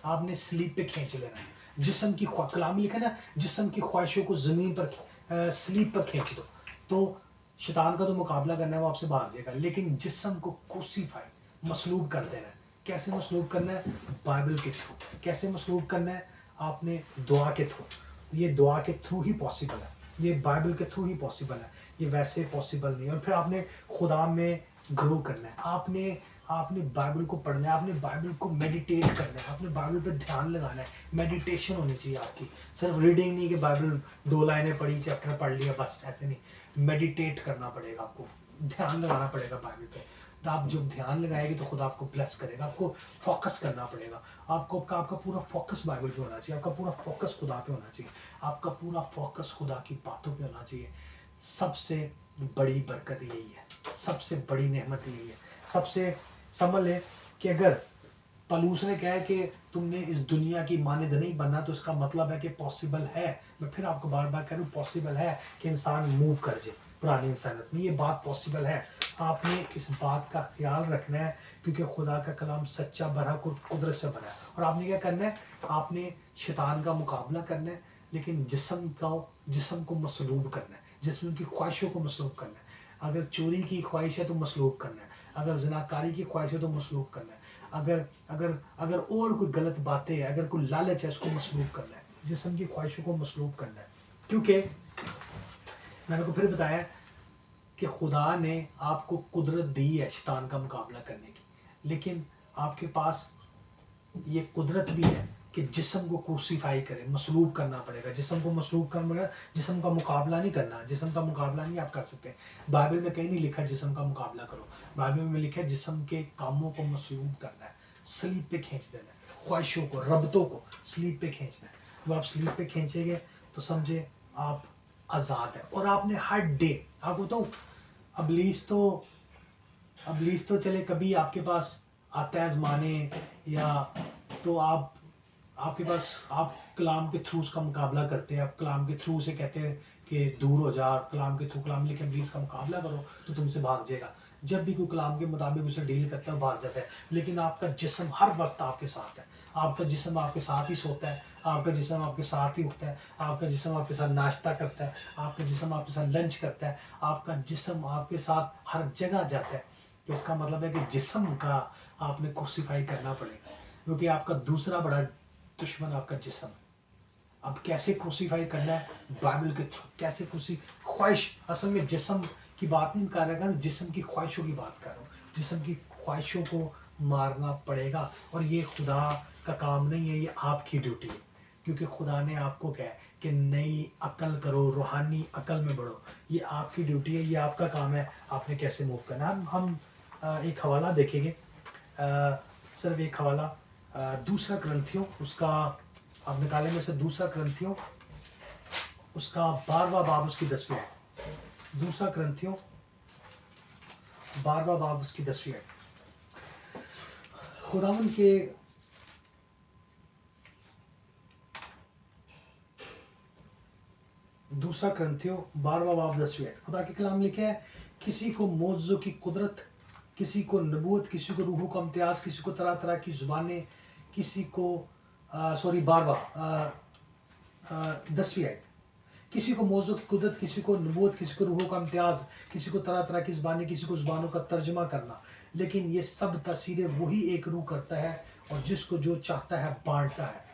आपने स्लीप पे खींच लेना। जिस्म की कलाम में लिखा ना, जिस्म की ख्वाहिशों को जमीन पर स्लीप पर खींच दो, तो शैतान का तो मुकाबला करना है, वो आपसे भाग जाएगा। लेकिन जिस्म को क्रूसीफाई, मसलूब कर देना है। कैसे मसलूब करना है? बाइबल के थ्रू। कैसे मसलूब करना है? आपने दुआ के थ्रू। ये दुआ के थ्रू ही पॉसिबल है, ये बाइबल के थ्रू ही पॉसिबल है, ये वैसे पॉसिबल नहीं। और फिर आपने खुदा में ग्रो करना है, आपने बाइबल को पढ़ना है, आपने बाइबल को मेडिटेट करना है, आपने बाइबल पे ध्यान लगाना है। मेडिटेशन होनी चाहिए आपकी, सिर्फ रीडिंग नहीं कि बाइबल 2 लाइनें पढ़ी, चैप्टर पढ़ लिया, बस ऐसे नहीं। मेडिटेट करना पड़ेगा आपको, ध्यान लगाना पड़ेगा बाइबल पे। तो आप जब ध्यान लगाएंगे तो खुदा आपको ब्लेस करेगा। आपको फोकस करना पड़ेगा, आपका पूरा फोकस बाइबल पे होना चाहिए, आपका पूरा फोकस खुदा पे होना चाहिए, आपका पूरा फोकस खुदा की बातों पे होना चाहिए। सबसे बड़ी बरकत यही है, सबसे बड़ी नेमत यही है। सबसे समझ ले कि अगर पलूस ने कहा है कि तुमने इस दुनिया की मानद नहीं बनना, तो इसका मतलब है कि पॉसिबल है, मैं फिर आपको बार बार कह रहा हूँ, पॉसिबल है कि इंसान मूव कर जाए पुरानी इंसानियत में। ये बात पॉसिबल है। आपने इस बात का ख्याल रखना है, क्योंकि खुदा का कलाम सच्चा भरा कुदरत से बना है। और आपने क्या करना है? आपने शैतान का मुकाबला करना है, लेकिन जिस्म को मसलूब करना है, जिस्म की ख्वाहिशों को मसलूब करना है। अगर चोरी की ख्वाहिश है तो मसलूब करना है, अगर जनाकारी की ख्वाहिश है तो मसलूब करना है, अगर अगर अगर और कोई गलत बातें है, अगर कोई लालच है, उसको मसलूब करना है, जिस्म की ख्वाहिशों को मसलूब करना है। क्योंकि मैंने को फिर बताया कि खुदा ने आपको कुदरत दी है शैतान का मुकाबला करने की, लेकिन आपके पास ये कुदरत भी है कि जिस्म को क्रूसीफाई करे, मसलूब करना पड़ेगा। जिस्म को मसलूब करना पड़ेगा, जिस्म का मुकाबला नहीं करना, जिस्म का मुकाबला नहीं आप कर सकते। बाइबल में कहीं नहीं लिखा जिस्म का मुकाबला करो, बाइबल में लिखा है जिस्म के कामों को मसलूब करना है, स्लीप पे खींच देना है, ख्वाहिशों को, रबतों को स्लीप पे खींचना है। जब आप स्लीप पे खींचेंगे तो समझे आप आज़ाद है। और आपने हर डे, आपको बताऊँ, अबलीस तो चले कभी आपके पास आता है आजमाने, या तो आपके पास आप कलाम के थ्रू उसका मुकाबला करते हैं, आप कलाम के थ्रू से कहते हैं कि दूर हो जा, कलाम के थ्रू, कलाम लिखे इब्लीस का मुकाबला करो तो तुमसे भाग जाएगा। जब भी कोई कलाम के मुताबिक उसे डील करता है भाग जाता है, लेकिन आपका जिस्म हर वक्त आपके साथ है, आपका जिस्म आपके साथ ही सोता है, आपका जिस्म आपके साथ ही उठता है, आपका जिस्म आपके साथ नाश्ता करता है, आपका जिस्म आपके साथ लंच करता है, आपका जिस्म आपके साथ हर जगह जाता है। तो इसका मतलब है कि जिस्म का आपने क्रूसीफाई करना पड़ेगा, क्योंकि आपका दूसरा बड़ा दुश्मन आपका जिस्म है। अब कैसे क्रूसीफाई करना है बाइबल के थ्रू, कैसे क्रूसी ख्वाहिश, असल में जिस्म की बात नहीं कर रहा, जिस्म की ख्वाहिशों की बात कर रहा हूँ। जिस्म की ख्वाहिशों को मारना पड़ेगा, और ये खुदा का काम नहीं है, ये आपकी ड्यूटी है। क्योंकि खुदा ने आपको कहा है कि नई अकल करो, रूहानी अकल में बढ़ो। ये आपकी ड्यूटी है, ये आपका काम है, आपने कैसे मूव करना है। हम एक हवाला देखेंगे, सिर्फ एक हवाला, दूसरा ग्रंथियों, उसका आप निकाले में से दूसरा ग्रंथियों, उसका 12वां बाब, उसकी 10वीं आयत। दूसरा ग्रंथियों 12वां बाब, उसकी 10वीं आयत। खुदावन के दूसरा ग्रंथियों 12वां बाब 10वीं आयत, खुदा के कलाम लिखे है, किसी को मौजज़ों की कुदरत, किसी को नबूवत, किसी को रूहों का इम्तियाज, किसी को तरह तरह की ज़ुबानें, किसी को 10वीं आयत, किसी को मौजूद की कुदरत, किसी को नबूवत, किसी को रूहों का इम्तियाज, किसी को तरह तरह की ज़बानें, किसी को ज़बानों का तर्जमा करना। लेकिन ये सब तसीरें वही एक रूह करता है, और जिसको जो चाहता है बांटता है।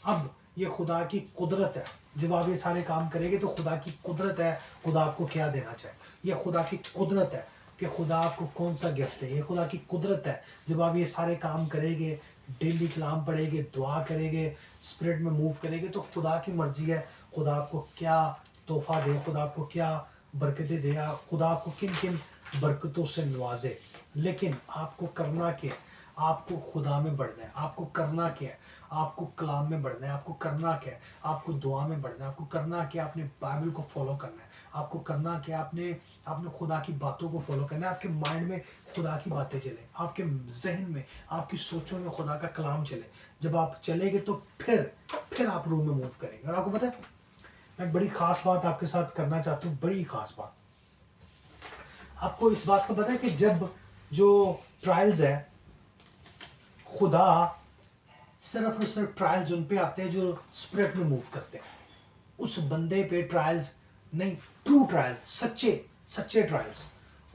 अब ये खुदा की कुदरत है, जब आप ये सारे काम करेंगे तो खुदा की कुदरत है, खुदा आपको क्या देना चाहे। ये खुदा की कुदरत है कि खुदा आपको कौन सा गिफ्ट है। ये खुदा की कुदरत है, जब आप ये सारे काम करेंगे, डेली कलाम पढ़ेंगे, दुआ करेंगे, स्पिरिट में मूव करेंगे, तो खुदा की मर्जी है खुदा आपको क्या तोहफा दे, खुदा आपको क्या बरकतें दे, खुदा आपको किन किन बरकतों से नवाजे। लेकिन आपको करना क्या है, आपको खुदा में बढ़ना है। आपको करना क्या है, आपको कलाम में बढ़ना है। आपको करना क्या है, आपको दुआ में बढ़ना है। आपको करना क्या, आपने बाइबल को फॉलो करना है। आपको करना क्या, आपने आपने खुदा की बातों को फॉलो करना है। आपके माइंड में खुदा की बातें चले, आपके जहन में, आपकी सोचों में खुदा का कलाम चले। जब आप चलेंगे तो फिर आप रूम में मूव करेंगे। और आपको पता है, मैं बड़ी खास बात आपके साथ करना चाहता हूँ, बड़ी खास बात। आपको इस बात का पता है कि जब जो ट्रायल्स है, खुदा सिर्फ और सिर्फ ट्रायल्स उन पे आते हैं जो स्पिरिट में मूव करते हैं। उस बंदे पे ट्रायल्स नहीं, ट्रू ट्रायल्स, सच्चे सच्चे ट्रायल्स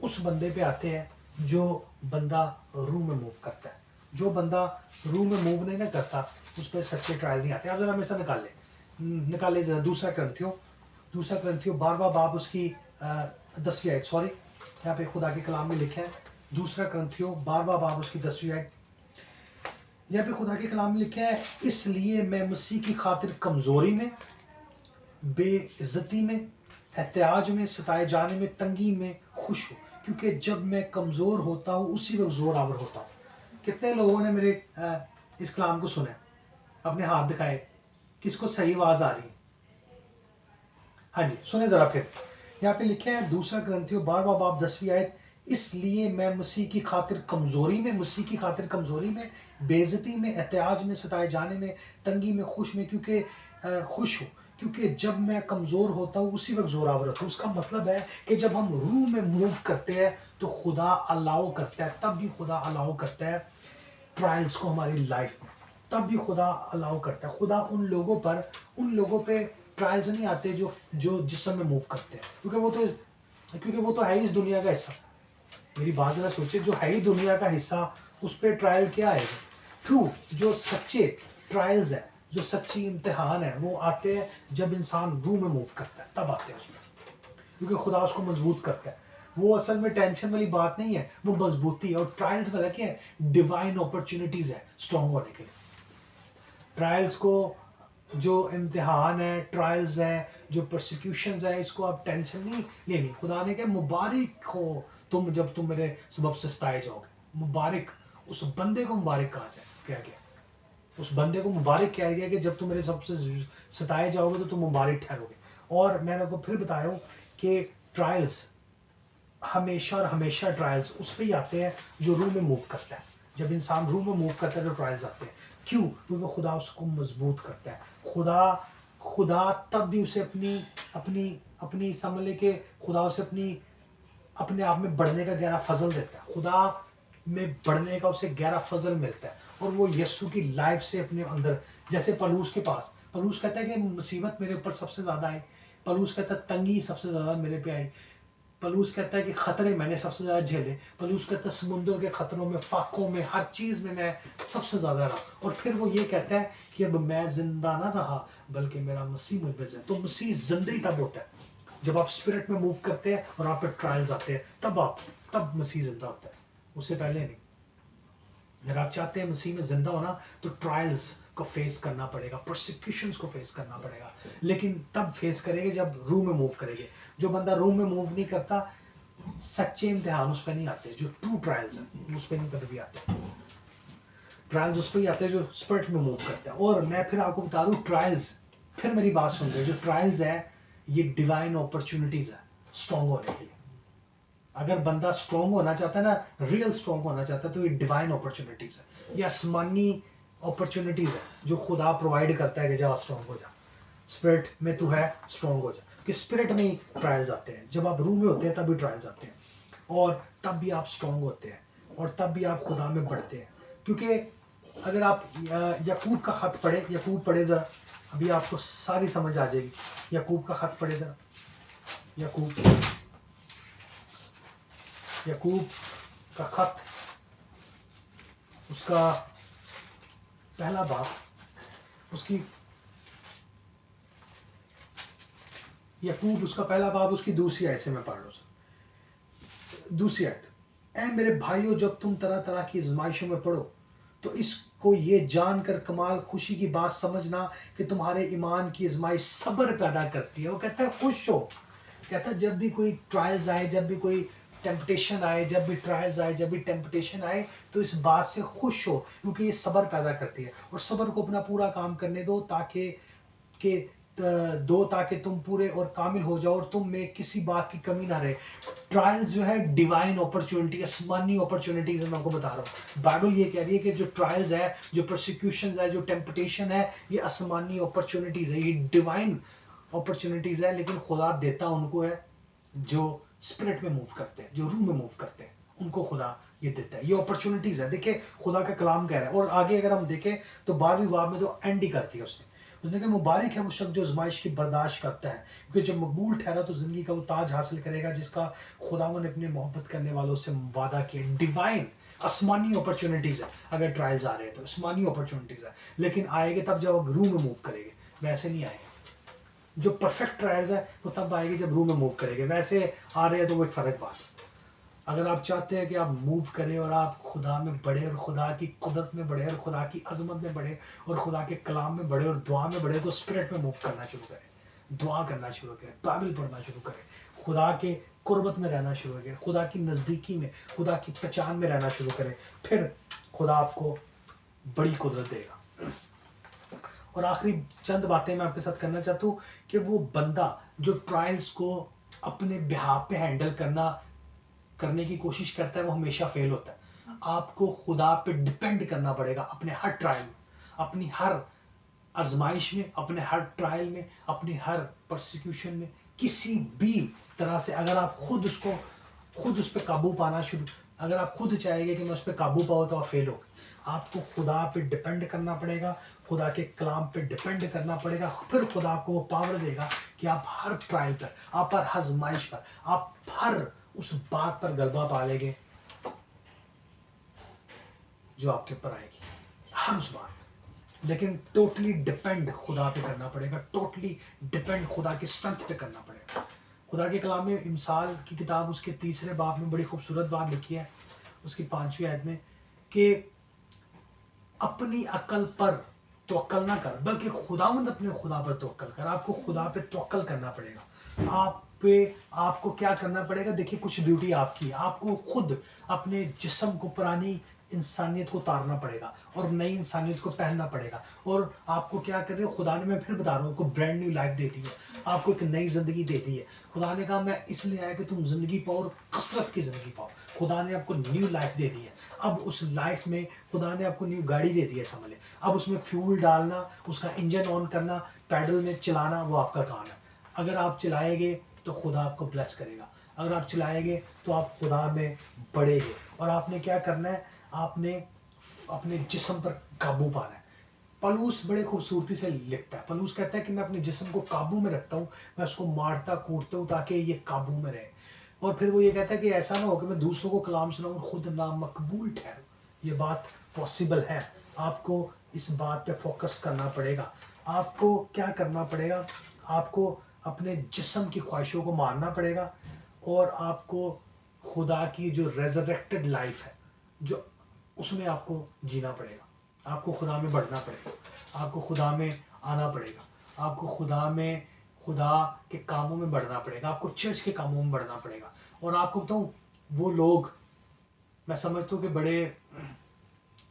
उस बंदे पे आते हैं जो बंदा रूह में मूव करता है। जो बंदा रूह में मूव नहीं ना करता, उस पर सच्चे ट्रायल नहीं आते। आप जरा हमेशा निकाले जरा दूसरा ग्रंथियों 12वां बाब, उसकी 10वीं आयत। सॉरी, यहाँ पे खुदा के कलाम में लिखा है, दूसरा ग्रंथियों 12वां बाब, उसकी 10वीं आयत। यहाँ पे खुदा के कलाम में लिखा है, इसलिए मैं मसीह की खातिर कमजोरी में, बेइज्जती में, एहतियाज में, सताए जाने में, तंगी में खुश हूँ, क्योंकि जब मैं कमजोर होता हूँ उसी वक्त जोर आवर होता हूँ। कितने लोगों ने मेरे इस कलाम को सुना है? अपने हाथ दिखाए, किसको सही आवाज आ रही है? हाँ जी, सुने जरा फिर। यहाँ पे लिखे हैं दूसरा ग्रंथियों 12वां बाब 10वीं आयत, इसलिए मैं मसीह की खातिर कमजोरी में, बेइज्जती में, एहतियाज में, सताए जाने में, तंगी में खुश में, क्योंकि खुश हूँ, क्योंकि जब मैं कमजोर होता हूँ उसी वक्त जोरावर होता हूँ। उसका मतलब है कि जब हम रूह में मूव करते हैं तो खुदा अलाउ करता है, तब भी खुदा अलाउ करता है ट्रायल्स को हमारी लाइफ में, तब भी खुदा अलाउ करता है। खुदा उन लोगों पे ट्रायल्स नहीं आते जो जो जिस्म में मूव करते हैं, क्योंकि वो तो है ही इस दुनिया का हिस्सा। मेरी बात जरा सोचिए, जो है ही दुनिया का हिस्सा, उस पर ट्रायल क्या आएगा? ट्रू, जो सच्चे ट्रायल्स है, जो सच्ची इम्तिहान है, वो आते हैं जब इंसान रूह में मूव करता है, तब आते हैं उसमें, क्योंकि खुदा उसको मजबूत करता है। वो असल में टेंशन वाली बात नहीं है, वो मजबूती है। और ट्रायल्स में क्या है? डिवाइन अपॉर्चुनिटीज है स्ट्रॉन्ग होने के लिए। ट्रायल्स को, जो इम्तिहान है, ट्रायल्स है, जो प्रोसिक्यूशंस है, इसको आप टेंशन नहीं लेनी। खुदा ने कहा मुबारक हो तुम जब तुम मेरे सबब से सताए जाओगे। मुबारक, उस बंदे को मुबारक कहा जाए, क्या गया, उस बंदे को मुबारक किया गया कि जब तुम मेरे सबसे सताए जाओगे तो तुम मुबारक ठहरोगे। और मैंने आपको फिर बताया हूँ कि ट्रायल्स हमेशा और हमेशा ट्रायल्स उस पर ही आते हैं जो रूह में मूव करता है। जब इंसान रूह में मूव करता है तो ट्रायल्स आते हैं। क्यों? क्योंकि खुदा उसको मजबूत करता है। खुदा तब भी उसे अपनी अपनी अपनी समझ ले के खुदा उसे अपने आप में बढ़ने का गहरा फजल देता है। खुदा में बढ़ने का उसे गहरा फजल मिलता है, और वो यस्सु की लाइफ से अपने अंदर, जैसे पलूस के पास, पलूस कहता है कि मुसीबत मेरे ऊपर सबसे ज़्यादा आई, पलूस कहता है तंगी सबसे ज़्यादा मेरे पे आई, पलूस कहता है कि खतरे मैंने सबसे ज़्यादा झेले, पलूस कहता है समुद्रों के खतरों में, फाकों में, हर चीज़ में मैं सबसे ज़्यादा रहा, और फिर वो ये कहता है कि अब मैं जिंदा ना रहा बल्कि मेरा मसीह मुझ में है। तो मसीह जिंदगी तब होता है जब आप स्पिरिट में मूव करते हैं और आप पे ट्रायल्स आते हैं, तब मसीह जिंदा होता है, उससे पहले नहीं। अगर आप चाहते हैं मसीह में जिंदा होना तो ट्रायल्स को फेस करना पड़ेगा, प्रोसिक्यूशंस को फेस करना पड़ेगा, लेकिन तब फेस करेंगे जब रूह में मूव करेंगे। जो बंदा रूह में मूव नहीं करता, सच्चे इम्तिहान उस पर नहीं आते, जो ट्रू ट्रायल्स हैं उस पर नहीं कभी भी आते। ट्रायल्स उस पर ही आते हैं जो स्पिरिट में मूव करते हैं। और मैं फिर आपको बता दूं, ट्रायल्स, फिर मेरी बात सुन रहे, जो ट्रायल्स है ये डिवाइन अपॉर्चुनिटीज है स्ट्रॉन्ग होने के लिए। अगर बंदा स्ट्रॉन्ग होना चाहता है ना, रियल स्ट्रॉन्ग होना चाहता है, तो ये डिवाइन अपॉर्चुनिटीज है, ये आसमानी अपॉर्चुनिटीज है जो खुदा प्रोवाइड करता है कि जा स्ट्रॉन्ग हो जा, स्पिरिट में तू है स्ट्रॉन्ग हो जा। कि स्पिरिट में ही ट्रायल्स आते हैं, जब आप रूम में होते हैं तभी ट्रायल्स आते हैं, और तब भी आप स्ट्रॉन्ग होते हैं, और तब भी आप खुदा में बढ़ते हैं। क्योंकि अगर आप याकूब का खत पढ़े, याकूब पढ़े जरा, अभी आपको सारी समझ आ जाएगी। याकूब का खत पढ़े जरा, याकूब का खत, उसका पहला बाब, उसकी याकूब उसका पहला बाब, उसकी दूसरी आयत से मैं पढ़ रहा हूँ। दूसरी आयत, ऐ मेरे भाइयों, जब तुम तरह तरह की आजमाइशों में पढ़ो तो इसको ये जानकर कमाल खुशी की बात समझना कि तुम्हारे ईमान की आजमाइश सब्र पैदा करती है। वो कहता है खुश हो, कहता है जब भी कोई ट्रायल्स आए, जब भी कोई टेम्पटेशन आए, जब भी ट्रायल्स आए, जब भी टेम्पटेशन आए, तो इस बात से खुश हो, क्योंकि ये सब्र पैदा करती है। और सब्र को अपना पूरा काम करने दो ताकि तुम पूरे और कामिल हो जाओ और तुम में किसी बात की कमी ना रहे। ट्रायल्स जो है डिवाइन अपॉर्चुनिटी, आसमानी अपॉर्चुनिटीज है, मैं आपको बता रहा हूँ। बाइबल ये कह रही है कि जो ट्रायल्स है, जो प्रोसिक्यूशन है, जो टेम्पटेशन है, ये आसमानी अपॉर्चुनिटीज है, ये डिवाइन अपॉर्चुनिटीज है, लेकिन खुदा देता उनको है जो स्पिरिट में मूव करते हैं, जो रूह में मूव करते हैं, उनको खुदा ये देता है, ये अपॉर्चुनिटीज है। देखिए खुदा का कलाम कह रहा है, और आगे अगर हम देखें तो 12वीं बाब में तो एंड ही करती है उसने कहा मुबारक है वो शख्स जो आजमाइश की बर्दाश्त करता है, क्योंकि जब मकबूल ठहरा तो जिंदगी का वो ताज हासिल करेगा जिसका खुदावन ने अपने मोहब्बत करने वालों से वादा किया। डिवाइन आसमानी अपॉर्चुनिटीज है, अगर ट्रायल्स आ रहे हैं तो आसमानी अपॉर्चुनिटीज है, लेकिन आएंगे तब जब आप रूह में मूव करेंगे, वैसे नहीं आएंगे। जो परफेक्ट ट्रायल्स है वो तब आएगी जब रूह में मूव करेंगे, वैसे आ रहे हैं तो वो एक फर्क बात है। अगर आप चाहते हैं कि आप मूव करें और आप खुदा में बढ़े और खुदा की कुदरत में बढ़े और खुदा की अजमत में बढ़े और खुदा के कलाम में बढ़े और दुआ में बढ़े, तो स्पिरिट में मूव करना शुरू करें, दुआ करना शुरू करें, बाइबल पढ़ना शुरू करें, खुदा के कुर्बत में रहना शुरू करें, खुदा की नज़दीकी में, खुदा की पहचान में रहना शुरू करें, फिर खुदा आपको बड़ी कुदरत देगा। और आखिरी चंद बातें मैं आपके साथ करना चाहता हूँ कि वो बंदा जो ट्रायल्स को अपने बिहाफ पे हैंडल करने की कोशिश करता है, वो हमेशा फेल होता है। आपको खुदा पे डिपेंड करना पड़ेगा अपने हर ट्रायल में, अपनी हर आजमाइश में, अपने हर ट्रायल में, अपनी हर प्रोसिक्यूशन में, किसी भी तरह से। अगर आप खुद उस पर काबू पाना शुरू, अगर आप खुद चाहेंगे कि मैं उस पर काबू पाऊँ तो आप फेल हो। आपको खुदा पे डिपेंड करना पड़ेगा, खुदा के कलाम पे डिपेंड करना पड़ेगा, फिर खुदा आपको वो पावर देगा कि आप हर ट्रायल पर, आप हर आजमाइश पर, आप हर उस बात पर गलबा पा लेंगे जो आपके ऊपर आएगी, हर उस बात। लेकिन टोटली डिपेंड खुदा पे करना पड़ेगा, टोटली डिपेंड खुदा के स्ट्रेंथ पे करना पड़ेगा। खुदा के कलाम में इमसाल की किताब उसके 3रे बाब में बड़ी खूबसूरत बात लिखी है, उसकी 5वीं आयत में, कि अपनी अकल पर तवक्कल ना कर बल्कि खुदावंद अपने खुदा पर तवक्कल कर। आपको खुदा पे तवक्कल करना पड़ेगा। आपको क्या करना पड़ेगा, देखिए कुछ ड्यूटी आपकी है। आपको खुद अपने जिस्म को, पुरानी इंसानियत को उतारना पड़ेगा और नई इंसानियत को पहनना पड़ेगा। और आपको क्या कर रहे हो, खुदा ने, मैं फिर बता रहा हूँ, आपको ब्रांड न्यू लाइफ दे दी है, आपको एक नई जिंदगी दे दी है। खुदा ने कहा मैं इसलिए आया कि तुम जिंदगी पाओ और कसरत की जिंदगी पाओ। खुदा ने आपको न्यू लाइफ दे दी है। अब उस लाइफ में खुदा ने आपको न्यू गाड़ी दे दी है, समझ लें। अब उसमें फ्यूल डालना, उसका इंजन ऑन करना, पैडल में चलाना, वो आपका काम है। अगर आप चलाएंगे तो खुदा आपको ब्लेस करेगा। अगर आप चलाएंगे तो आप खुदा में बढ़ेंगे। और आपने क्या करना है, आपने अपने जिस्म पर काबू पाना है। पलूस बड़े खूबसूरती से लिखता है, पलूस कहता है कि मैं अपने जिस्म को काबू में रखता हूँ, मैं उसको मारता कूटता हूँ ताकि ये काबू में रहे। और फिर वो ये कहता है कि ऐसा ना हो कि मैं दूसरों को कलाम सुनाऊँ और खुद नामकबूल ठहरूँ। ये बात पॉसिबल है। आपको इस बात पे फोकस करना पड़ेगा। आपको क्या करना पड़ेगा, आपको अपने जिस्म की ख्वाहिशों को मारना पड़ेगा और आपको खुदा की जो रेजरेक्टेड लाइफ है जो उसमें आपको जीना पड़ेगा। आपको खुदा में बढ़ना पड़ेगा, आपको खुदा में आना पड़ेगा, आपको खुदा में, खुदा के कामों में बढ़ना पड़ेगा, आपको चर्च के कामों में बढ़ना पड़ेगा। और आपको बताऊँ, वो लोग, मैं समझता हूँ कि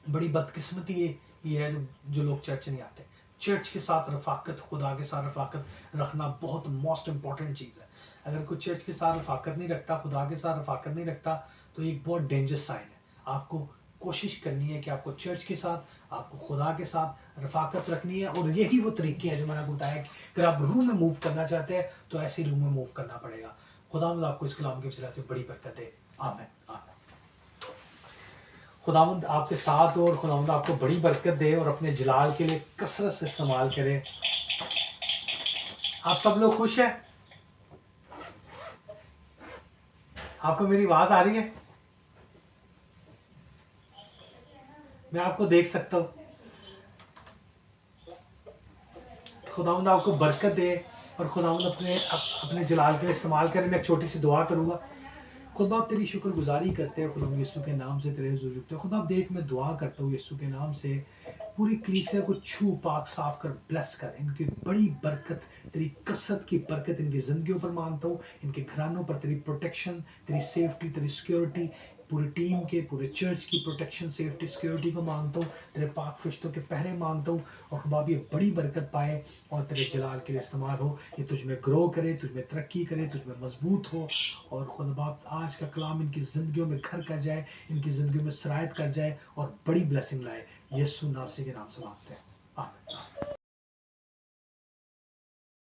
बड़ी बदकिस्मती ये है जो लोग चर्च नहीं आते। चर्च के साथ रफाकत, खुदा के साथ रफाकत रखना बहुत मोस्ट इंपॉर्टेंट चीज़ है। अगर कोई चर्च के साथ रफाकत नहीं रखता, खुदा के साथ रफाकत नहीं रखता, तो ये एक बहुत डेंजरस साइन है। आपको कोशिश करनी है कि आपको चर्च के साथ, आपको खुदा के साथ रफाकत रखनी है। और यही वो तरीके हैं जो मैंने आपको बताया कि अगर आप रूह में मूव करना चाहते हैं तो ऐसी रूह में मूव करना पड़ेगा। खुदा आपको इस कलाम की वजह से बड़ी बरकत दे। आमीन आमीन। खुदावंद आपके साथ हो और खुदावंद आपको बड़ी बरकत दे और अपने जलाल के लिए कसरत से इस्तेमाल करे। आप सब लोग खुश हैं? आपको मेरी आवाज आ रही है? मैं आपको देख सकता हूँ। खुदावंद आपको बरकत दे और खुदावंद अपने जलाल के लिए इस्तेमाल करे। मैं एक छोटी सी दुआ करूँगा। खुदा आप तेरी शुक्रगुजारी करते हैं खुदा यीशु के नाम से तेरे हुजूर झुकते हैं। खुदा आप देख, मैं दुआ करता हूँ यीशु के नाम से, पूरी कलीसिया को छू पाक साफ कर, ब्लेस कर, इनकी बड़ी बरकत, तेरी कसरत की बरकत इनकी ज़िंदगियों पर मांगता हूँ, इनके घरानों पर तेरी प्रोटेक्शन, तेरी सेफ्टी, तेरी सिक्योरिटी, पूरी टीम के, पूरे चर्च की प्रोटेक्शन, सेफ्टी, सिक्योरिटी को मांगता हूँ। तेरे पाक फरिश्तों के पहरे मांगता हूँ और खुदा ये बड़ी बरकत पाए और तेरे जलाल के लिए इस्तेमाल हो। ये तुझ में ग्रो करे, तुझ में तरक्की करे, तुझ में मजबूत हो। और खुदा बाप आज का कलाम इनकी ज़िंदगियों में घर कर जाए, इनकी ज़िंदगियों में सरायत कर जाए और बड़ी ब्लेसिंग लाए। यीशु नासरी के नाम से मांगते हैं, आमीन।